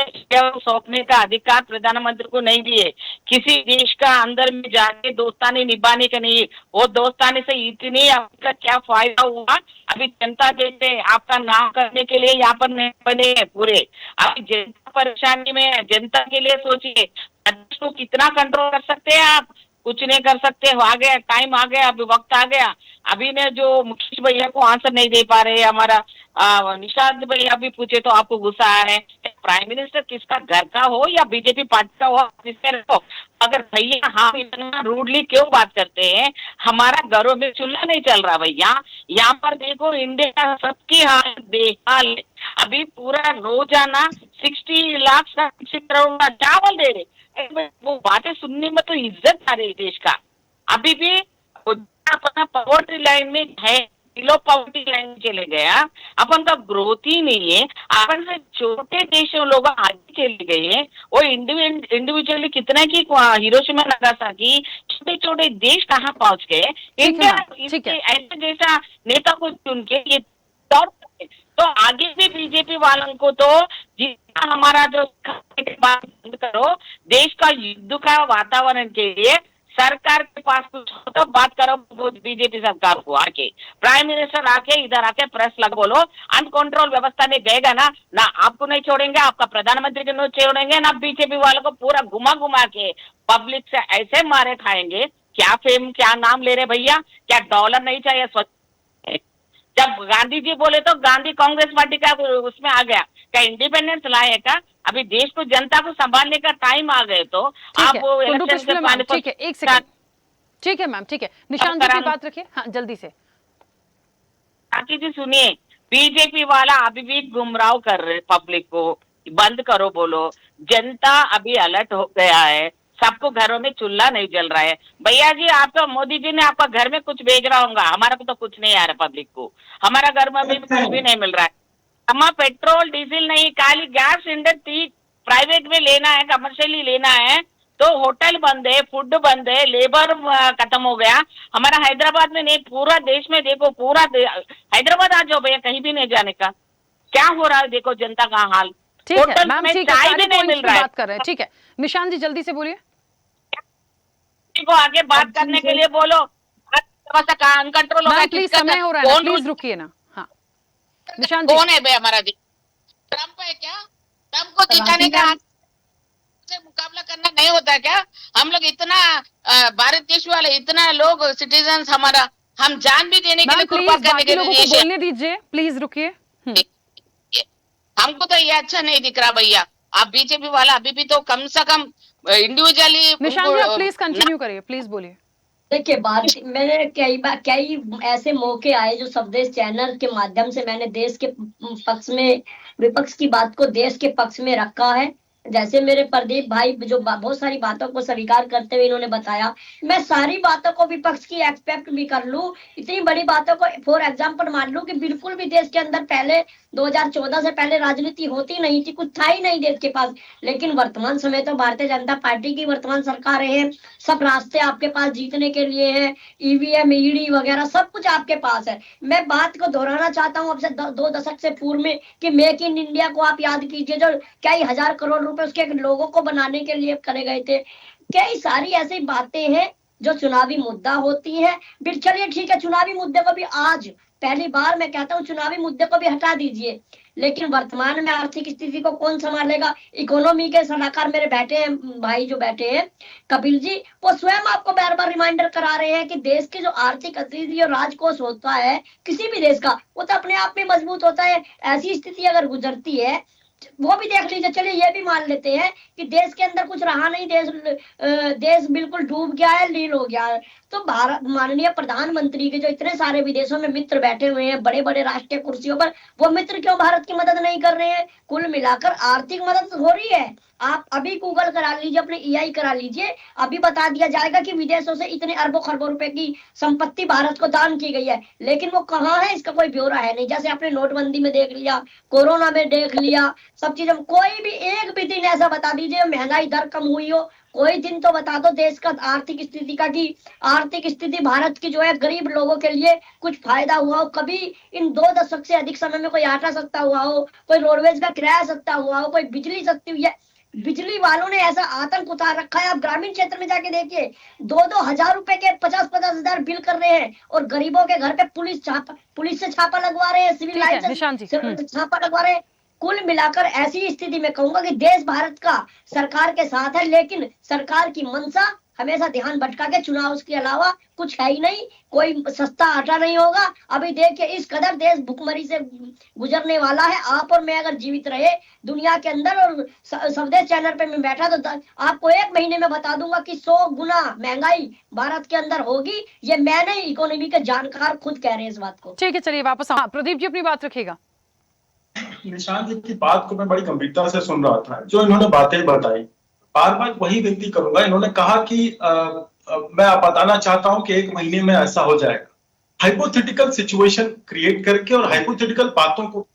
Speaker 16: सौंपने का अधिकार प्रधानमंत्री को नहीं दिए। किसी देश का अंदर में जाके दोस्तानी निभाने का नहीं। वो दोस्तानी से इतनी आपका क्या फायदा हुआ? अभी जनता जैसे आपका नाम करने के लिए यहाँ पर नहीं बने पूरे। अभी जनता परेशानी में है, जनता के लिए सोचिए, को कितना कंट्रोल कर सकते हैं आप? कुछ नहीं कर सकते। आ गया टाइम, आ गया, अभी वक्त आ गया। अभी ने जो मुकेश भैया को आंसर नहीं दे पा रहे, हमारा निशांत भैया भी पूछे तो आपको गुस्सा आ रहा है। प्राइम मिनिस्टर किसका घर का हो या बीजेपी पार्टी का हो, जिससे रखो। अगर भैया हम इतना रूडली क्यों बात करते हैं? हमारा घरों में चूल्हा नहीं चल रहा भैया। यहाँ पर देखो इंडिया सबकी हालत बेहाल है। अभी पूरा रोजाना 60 लाख 60 करोड़ का चावल दे रहे। वो बातें सुनने में तो इज्जत आ रही देश का। अभी भी अपना पॉवर्टी लाइन में है, बिलो पॉवर्टी लाइन में चले गया, अपन का ग्रोथ ही नहीं है। अपन से छोटे देशों लोग आगे चले गए। वो इंडिविजुअली कितना की हिरोशिमा नागासाकी छोटे छोटे देश कहाँ पहुंच गए। इंडिया ऐसे जैसा नेता को चुन के ये तो आगे भी बीजेपी वालों को तो जितना हमारा जो बात बंद करो। देश का युद्ध का वातावरण के लिए सरकार के पास कुछ हो तो बात करो बीजेपी सरकार को आके, प्राइम मिनिस्टर आके इधर आके प्रेस लग बोलो। अनकंट्रोल व्यवस्था में गएगा ना आपको नहीं छोड़ेंगे, आपका प्रधानमंत्री को नहीं छोड़ेंगे, ना बीजेपी वालों को पूरा घुमा के पब्लिक से ऐसे मारे खाएंगे। क्या फेम, क्या नाम ले रहे भैया, क्या डॉलर नहीं चाहिए? जब गांधी जी बोले तो गांधी कांग्रेस पार्टी का उसमें आ गया, क्या इंडिपेंडेंस लाए का? अभी देश को, जनता को संभालने का टाइम आ गए तो आप वो इलेक्शन के पानी।
Speaker 1: ठीक है, एक सेकंड। ठीक है मैम, ठीक है, निशांत जी की बात रखिए। हाँ, जल्दी से।
Speaker 16: आखिर जी सुनिए, बीजेपी वाला अभी भी गुमराह कर रहे पब्लिक को, बंद करो बोलो। जनता अभी अलर्ट हो गया है, सबको घरों में चूल्हा नहीं जल रहा है। भैया जी, आपको मोदी जी ने आपका घर में कुछ भेज रहा होगा, हमारा को तो कुछ नहीं आ रहा, पब्लिक को हमारा घर में भी कुछ भी नहीं मिल रहा है। हमारा पेट्रोल डीजल नहीं, खाली गैस सिलेंडर प्राइवेट में लेना है, कमर्शियली लेना है तो होटल बंद है, फूड बंद है, लेबर खत्म हो गया। हमारा हैदराबाद में नहीं, पूरा देश में देखो, पूरा हैदराबाद आ जाओ भैया, कहीं भी नहीं जाने का। क्या हो रहा है देखो जनता का हाल।
Speaker 1: ठीक है
Speaker 16: होटल
Speaker 1: मैम,
Speaker 16: में
Speaker 1: ठीक है,
Speaker 16: चाय
Speaker 1: सारे
Speaker 16: भी नहीं मिल
Speaker 1: पॉइंट्स पे
Speaker 16: रहा है।
Speaker 1: बात कर रहे हैं। ठीक है निशांत जी, जल्दी से बोलिए।
Speaker 16: को आगे बात करने के लिए बोलो। अनकंट्रोल हो गया,
Speaker 1: प्लीज, समय हो रहा है, प्लीज रुकिए ना। हाँ निशांत जी,
Speaker 16: कौन है भाई हमारा जी? ट्रम्प है क्या? ट्रम्प को जिताने का से मुकाबला करना नहीं होता क्या? हम लोग इतना भारत देश वाले, इतना लोग सिटीजन्स हमारा, हम जान भी देने के लिए, कुर्बान करने के लिए
Speaker 1: बोलने दीजिए, प्लीज रुकिए।
Speaker 16: हमको तो ये अच्छा नहीं दिख रहा भैया। आप बीजेपी वाला अभी भी तो कम से कम इंडिविजुअली।
Speaker 1: निशांत जी, आप प्लीज कंटिन्यू करिए, प्लीज बोलिए।
Speaker 18: देखिए, बात मैंने कई ऐसे मौके आए जो स्वदेश चैनल के माध्यम से मैंने देश के पक्ष में, विपक्ष की बात को देश के पक्ष में रखा है। जैसे मेरे प्रदीप भाई जो बहुत सारी बातों को स्वीकार करते हुए इन्होंने बताया, मैं सारी बातों को विपक्ष की एक्सपेक्ट भी कर लूं, इतनी बड़ी बातों को फॉर एग्जांपल मान लूं कि बिल्कुल भी देश के अंदर पहले 2014 से पहले राजनीति होती नहीं थी, कुछ था ही नहीं देश के पास। लेकिन वर्तमान समय तो भारतीय जनता पार्टी की वर्तमान सरकार है, सब रास्ते आपके पास जीतने के लिए है, ईवीएम, ईडी वगैरह सब कुछ आपके पास है। मैं बात को दोहराना चाहता हूँ आपसे 2 दशक से पूर्व में कि मेक इन इंडिया को आप याद कीजिए, जो कई हजार करोड़ रुपए उसके लोगों को बनाने के लिए करे गए थे। कई सारी ऐसी बातें हैं जो चुनावी मुद्दा होती है। फिर चलिए ठीक है, चुनावी मुद्दे को भी आज पहली बार मैं कहता हूँ चुनावी मुद्दे को भी हटा दीजिए, लेकिन वर्तमान में आर्थिक स्थिति को कौन संभालेगा? इकोनॉमी के सलाहकार मेरे बैठे हैं भाई, जो बैठे हैं कपिल जी, वो स्वयं आपको बार बार रिमाइंडर करा रहे हैं कि देश की जो आर्थिक स्थिति और राजकोष होता है किसी भी देश का, वो तो अपने आप में मजबूत होता है। ऐसी स्थिति अगर गुजरती है वो भी देख लीजिए। चलिए ये भी मान लेते हैं कि देश के अंदर कुछ रहा नहीं, देश बिल्कुल डूब गया है, लील हो गया है, तो भारत माननीय प्रधानमंत्री के जो इतने सारे विदेशों में मित्र बैठे हुए हैं बड़े बड़े राष्ट्रीय कुर्सियों पर, वो मित्र क्यों भारत की मदद नहीं कर रहे हैं? कुल मिलाकर आर्थिक मदद हो रही है। आप अभी गूगल करा लीजिए, अपने EI करा लीजिए, अभी बता दिया जाएगा कि विदेशों से इतने अरबों खरबों रुपए की संपत्ति भारत को दान की गई है। लेकिन वो कहाँ है, इसका कोई ब्यौरा है नहीं। जैसे आपने नोटबंदी में देख लिया, कोरोना में देख लिया, सब चीजों में कोई भी एक भी दिन ऐसा बता दीजिए महंगाई दर कम हुई हो, कोई दिन तो बता दो देश का आर्थिक स्थिति का कि आर्थिक स्थिति भारत की जो है गरीब लोगों के लिए कुछ फायदा हुआ हो। कभी इन 2 दशक से अधिक समय में कोई आटा सस्ता हुआ हो, कोई रोडवेज का किराया सस्ता हुआ हो, कोई बिजली सस्ती हुई है? बिजली वालों ने ऐसा आतंक उतार रखा है, आप ग्रामीण क्षेत्र में जाके देखिए, 2-2 हजार रुपए के 50-50 हजार बिल कर रहे हैं, और गरीबों के घर पे पुलिस से छापा लगवा रहे हैं, सिविल लाइन से छापा लगवा रहे हैं। कुल मिलाकर ऐसी स्थिति में कहूंगा कि देश भारत का सरकार के साथ है, लेकिन सरकार की मंशा हमेशा ध्यान भटका के चुनाव के अलावा कुछ है ही नहीं, कोई सस्ता आटा नहीं होगा। अभी देखिए इस कदर देश भुखमरी से गुजरने वाला है। आप और मैं अगर जीवित रहे दुनिया के अंदर और स्वदेश चैनल पे मैं बैठा तो आपको 1 महीने में बता दूंगा कि 100 गुना महंगाई भारत के अंदर होगी। ये मैं नहीं, इकोनॉमी के जानकार खुद कह रहे हैं इस बात को।
Speaker 1: ठीक है, चलिए वापस प्रदीप जी अपनी बात रखिएगा।
Speaker 19: निशांत जी की बात को मैं बड़ी गंभीरता से सुन रहा था, जो इन्होंने बातें बताई, बार बार वही विनती करूंगा। इन्होंने कहा कि मैं बताना चाहता हूं कि 1 महीने में ऐसा हो जाएगा। हाइपोथेटिकल सिचुएशन क्रिएट करके और हाइपोथेटिकल बातों को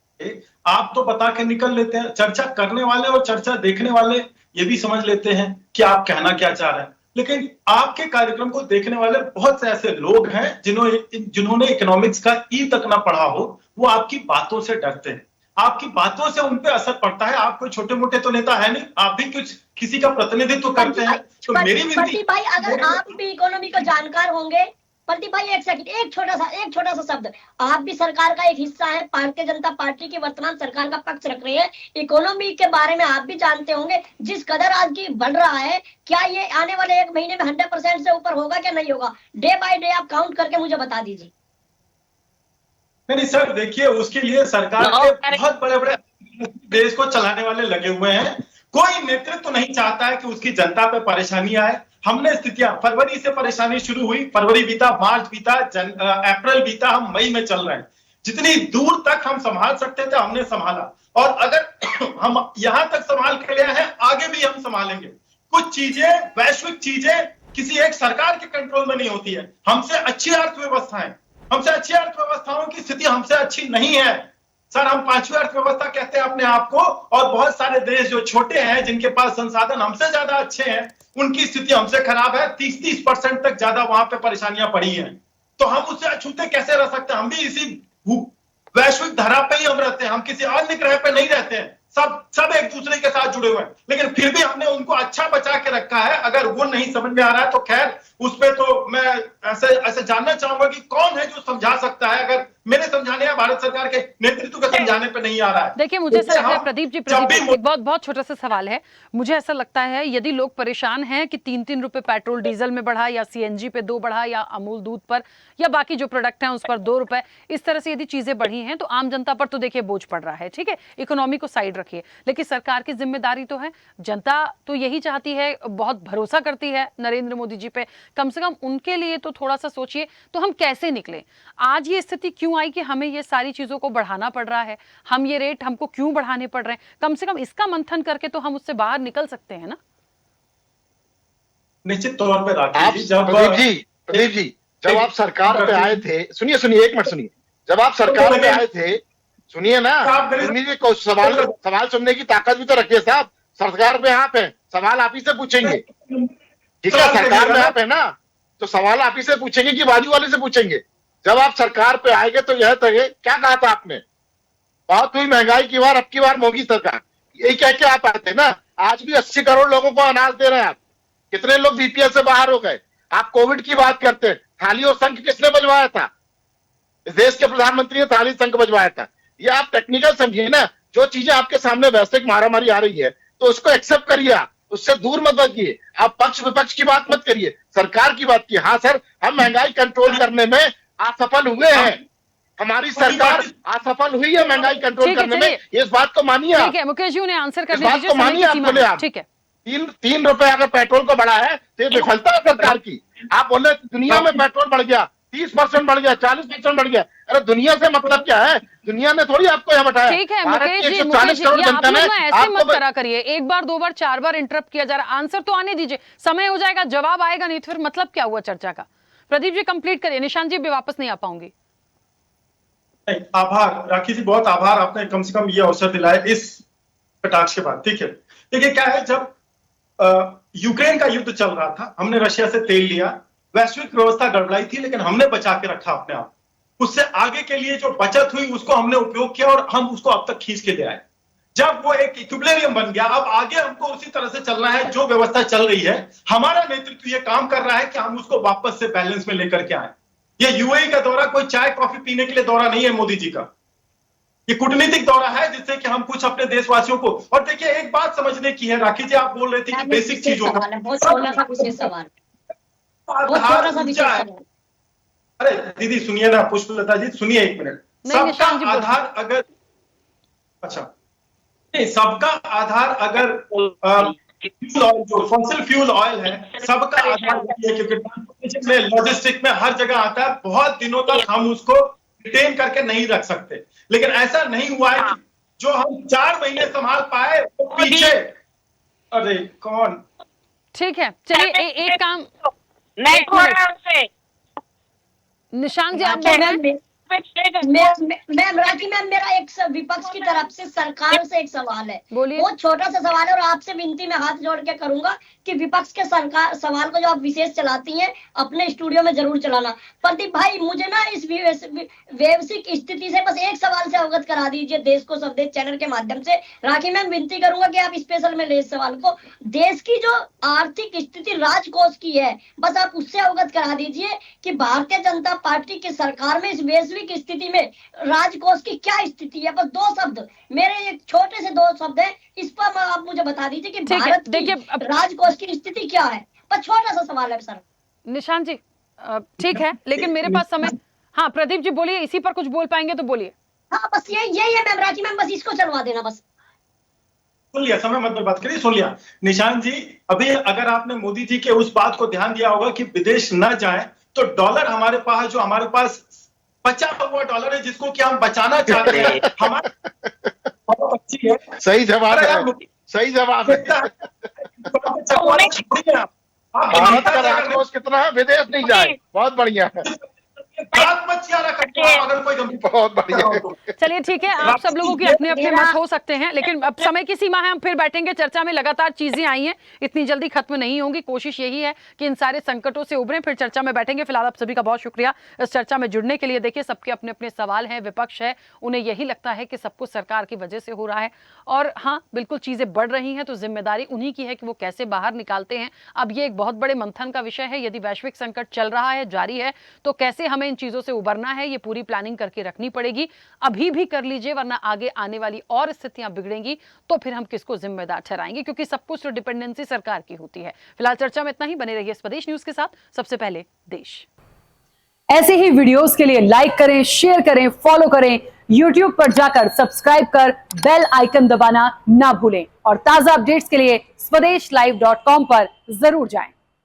Speaker 19: आप तो बता के निकल लेते हैं। चर्चा करने वाले और चर्चा देखने वाले ये भी समझ लेते हैं कि आप कहना क्या चाह रहे हैं, लेकिन आपके कार्यक्रम को देखने वाले बहुत से ऐसे लोग हैं जिन्होंने इकोनॉमिक्स का ई तक ना पढ़ा हो, वो आपकी बातों से डरते हैं। आपकी बातों से उन पे असर पड़ता है। आप कोई छोटे मोटे तो नेता है नहीं, आप भी कुछ किसी का प्रतिनिधित्व करते हैं। तो मेरी विनती,
Speaker 18: प्रदीप भाई, अगर आप भी इकोनॉमी को जानकार होंगे, प्रदीप भाई एक सेकंड, एक छोटा सा शब्द, आप भी सरकार का एक हिस्सा है, भारतीय जनता पार्टी की वर्तमान सरकार का पक्ष रख रहे हैं, इकोनॉमी के बारे में आप भी जानते होंगे, जिस कदर आज की बढ़ रहा है, क्या ये आने वाले 1 महीने में 100% से ऊपर होगा क्या नहीं होगा? डे बाय डे आप काउंट करके मुझे बता दीजिए।
Speaker 19: नहीं सर, देखिए उसके लिए सरकार के बहुत बड़े बड़े देश को चलाने वाले लगे हुए हैं। कोई नेतृत्व तो नहीं चाहता है कि उसकी जनता पे परेशानी आए। हमने स्थितियां, फरवरी से परेशानी शुरू हुई, फरवरी बीता, मार्च बीता, अप्रैल बीता, हम मई में चल रहे हैं। जितनी दूर तक हम संभाल सकते थे हमने संभाला, और अगर हम यहां तक संभाल के लिए हैं, आगे भी हम संभालेंगे। कुछ चीजें, वैश्विक चीजें किसी एक सरकार के कंट्रोल में नहीं होती है। हमसे अच्छी अर्थव्यवस्थाएं, हमसे अच्छी अर्थव्यवस्थाओं की स्थिति हमसे अच्छी नहीं है सर। हम 5वीं अर्थव्यवस्था कहते हैं अपने आप को, और बहुत सारे देश जो छोटे हैं, जिनके पास संसाधन हमसे ज्यादा अच्छे हैं, उनकी स्थिति हमसे खराब है। 30% तक ज्यादा वहां पे परेशानियां पड़ी हैं। तो हम उससे अछूते कैसे रह सकते हैं? हम भी इसी वैश्विक धरा पे ही हम रहते हैं, हम किसी अन्य ग्रह पे नहीं रहते हैं। सब एक दूसरे के साथ जुड़े हुए हैं, लेकिन फिर भी हमने उनको अच्छा बचा के रखा है। अगर वो नहीं समझ में आ रहा है तो खैर, उस पे तो मैं ऐसे जानना चाहूंगा कि कौन है जो समझा सकता है। अगर मेरे समझाने या भारत सरकार के नेतृत्व के समझाने पे नहीं आ रहा है।
Speaker 1: देखिए, मुझे ऐसा लगता है प्रदीप जी, एक बहुत छोटा सा सवाल है। मुझे ऐसा लगता है यदि लोग परेशान हैं कि 3-3 रुपए पेट्रोल डीजल में बढ़ा, या सीएनजी पे 2 बढ़ा, या अमूल दूध पर, या बाकी जो प्रोडक्ट हैं उस पर 2 रुपए, इस तरह से यदि चीजें बढ़ी हैं तो आम जनता पर तो देखिए बोझ पड़ रहा है। ठीक है, इकोनॉमी को साइड रखिए, लेकिन सरकार की जिम्मेदारी तो है। जनता तो यही चाहती है, बहुत भरोसा करती है नरेंद्र मोदी जी पे, कम से कम उनके लिए तो थोड़ा सा सोचिए। तो हम कैसे निकले? आज ये स्थिति क्यों आई कि हमें ये सारी चीजों को बढ़ाना पड़ रहा है? हम ये रेट हमको क्यों बढ़ाने पड़ रहे हैं? कम से कम इसका मंथन करके तो हम उससे बाहर निकल सकते हैं ना।
Speaker 19: निश्चित तौर पे राकेश जी,
Speaker 17: प्रदीप जी, जब आप सरकार पे आए थे, सुनिए 1 मिनट सुनिए, जब आप सरकार पे आए थे, सुनिए ना, सवाल सुनने की ताकत भी तो रखिए साहब। सरकार पे आप है, सवाल आप ही से पूछेंगे, ठीक है? सरकार में आप है ना, तो सवाल आप ही से पूछेंगे कि बाजू वाले से पूछेंगे। जब आप सरकार पे आएंगे तो यह तय, क्या कहा था आपने? बहुत हुई महंगाई की बार, अब की बार मोदी सरकार, यही कह के आप आए थे ना। आज भी 80 करोड़ लोगों को अनाज दे रहे हैं आप। कितने लोग बीपीएल से बाहर हो गए? आप कोविड की बात करते हैं, थाली और शंख किसने बजवाया था? इस देश के प्रधानमंत्री ने थाली शंख बजवाया था। ये आप टेक्निकल समझिए ना। जो चीजें आपके सामने वैश्विक महामारी आ रही है तो उसको एक्सेप्ट करिए, आप उससे दूर मत भागिए। आप पक्ष विपक्ष की बात मत करिए, सरकार की बात की। हाँ सर, हम महंगाई कंट्रोल करने में असफल हुए हैं, हमारी सरकार असफल हुई है महंगाई कंट्रोल करने में, इस बात को मानिए।
Speaker 1: ठीक है मुकेश जी, उन्हें आंसर करने
Speaker 17: दीजिए, मानिए आप बोले आप।
Speaker 1: ठीक है,
Speaker 17: 3 रुपए अगर पेट्रोल को बढ़ा है तो ये विफलता है सरकार की। आप बोले दुनिया में पेट्रोल बढ़ गया, 30% बढ़ गया, 40% बढ़ गया। अरे दुनिया से मतलब क्या है? दुनिया ने थोड़ी आपको यहाँ बैठाया।
Speaker 1: ठीक है मुकेश जी, आप लोग ऐसे मत करा करिए। 1 बार 2 बार 4 बार इंटरप्ट किया जा रहा है। आंसर तो आने दीजिए, समय हो जाएगा, जवाब आएगा नहीं तो फिर मतलब क्या हुआ चर्चा का? प्रदीप जी कंप्लीट करिए, निशांत जी भी वापस नहीं आ पाऊंगी।
Speaker 19: आभार राखी जी, बहुत आभार, आपने कम से कम ये अवसर दिलाया इस कटाक्ष के बाद। ठीक है, देखिए क्या है, जब यूक्रेन का युद्ध चल रहा था, हमने रशिया से तेल लिया, वैश्विक व्यवस्था गड़बड़ाई थी, लेकिन हमने बचा के रखा अपने आप। उससे आगे के लिए जो बचत हुई उसको हमने उपयोग किया और हम उसको अब तक खींच के ले आए। जब वो एक इक्विलिब्रियम बन गया, अब आगे हमको उसी तरह से चलना है। जो व्यवस्था चल रही है, हमारा नेतृत्व ये काम कर रहा है कि हम उसको वापस से बैलेंस में लेकर के आए। ये यूएई का दौरा कोई चाय कॉफी पीने के लिए दौरा नहीं है मोदी जी का, ये कूटनीतिक दौरा है जिससे कि हम कुछ अपने देशवासियों को। और देखिए एक बात समझने की है राखी जी, आप बोल रहे थे कि बेसिक चीजों का अरे दीदी सुनिए ना, पुष्पलता जी सुनिए 1 मिनट। सबका आधार अगर सबका आधार अगर जो फॉसिल फ्यूल ऑयल है, सबका आधार है, क्योंकि ट्रांसपोर्टेशन में, लॉजिस्टिक में हर जगह आता है। बहुत दिनों तक हम उसको रिटेन करके नहीं रख सकते, लेकिन ऐसा नहीं हुआ है कि जो हम 4 महीने संभाल पाए वो पीछे। अरे कौन?
Speaker 1: ठीक है, चलिए एक काम, निशांत जी आप बोल रहे हैं,
Speaker 18: मैम राखी मैम, मेरा एक विपक्ष की तरफ से सरकार से एक सवाल है, बहुत छोटा सा सवाल है और आपसे विनती में हाथ जोड़ के करूंगा कि विपक्ष के सरकार सवाल को जो आप विशेष चलाती हैं अपने स्टूडियो में जरूर चलाना। प्रदीप भाई, मुझे ना इस वैश्विक स्थिति से बस एक सवाल से अवगत करा दीजिए, देश को संदेश चैनल के माध्यम से। राखी मैम, विनती करूंगा कि आप स्पेशल में ले इस सवाल को, देश की जो आर्थिक स्थिति राजकोष की है, बस आप उससे अवगत करा दीजिए कि भारतीय जनता पार्टी की सरकार में इस वैश्विक स्थिति में राजकोष की क्या स्थिति है। बस 2 शब्द, मेरे एक छोटे से 2 शब्द है, इस पर आप मुझे बता दीजिए कि भारत की राजकोष की स्थिति क्या है। बस छोटा सा सवाल है सर।
Speaker 1: निशांत जी ठीक है, लेकिन मेरे पास समय, हाँ प्रदीप जी बोलिए, इसी पर कुछ बोल पाएंगे तो बोलिए।
Speaker 18: हाँ बस यही है मैम, राखी मैम बस इसको चलवा देना बस।
Speaker 19: सुन लिया, समय मत बर्बाद करिए, सुन लिया। निशांत जी, अभी अगर आपने मोदी जी के उस बात को ध्यान दिया होगा कि विदेश न जाए, तो डॉलर हमारे पास, जो हमारे पास बचा हुआ डॉलर है जिसको कि हम बचाना चाहते हैं, हमारे बहुत अच्छी है।
Speaker 17: सही जवाब है, सही जवाब है। भारत का राजकोष कितना है, विदेश नहीं जाए, बहुत बढ़िया है, बहुत बढ़िया।
Speaker 1: चलिए ठीक है, आप सब लोगों की अपने अपने मत हो सकते हैं, लेकिन अब समय की सीमा है, हम फिर बैठेंगे चर्चा में। लगातार चीजें आई हैं, इतनी जल्दी खत्म नहीं होंगी। कोशिश यही है कि इन सारे संकटों से उभरें, फिर चर्चा में बैठेंगे। फिलहाल आप सभी का बहुत शुक्रिया इस चर्चा में जुड़ने के लिए। देखिए, सबके अपने अपने सवाल हैं, विपक्ष है, उन्हें यही लगता है कि सब कुछ सरकार की वजह से हो रहा है, और हाँ बिल्कुल चीजें बढ़ रही हैं तो जिम्मेदारी उन्हीं की है कि वो कैसे बाहर निकालते हैं। अब ये एक बहुत बड़े मंथन का विषय है। यदि वैश्विक संकट चल रहा है, जारी है, तो कैसे हमें इन चीजों से उबरना है, ये पूरी प्लानिंग करके रखनी पड़ेगी। अभी भी कर लीजिए, वरना आगे आने वाली और स्थितियां बिगड़ेंगी तो फिर हम किसको जिम्मेदार ठहराएंगे, क्योंकि सब कुछ तो डिपेंडेंसी सरकार की होती है। फिलहाल चर्चा में इतना ही। बने रहिए स्वदेश न्यूज के साथ, सबसे पहले देश। ऐसे ही वीडियोस के लिए लाइक करें, शेयर करें, फॉलो करें, YouTube पर जाकर सब्सक्राइब कर बेल आइकन दबाना ना भूलें, और ताजा अपडेट्स के लिए स्वदेशलाइव.com पर जरूर जाएं।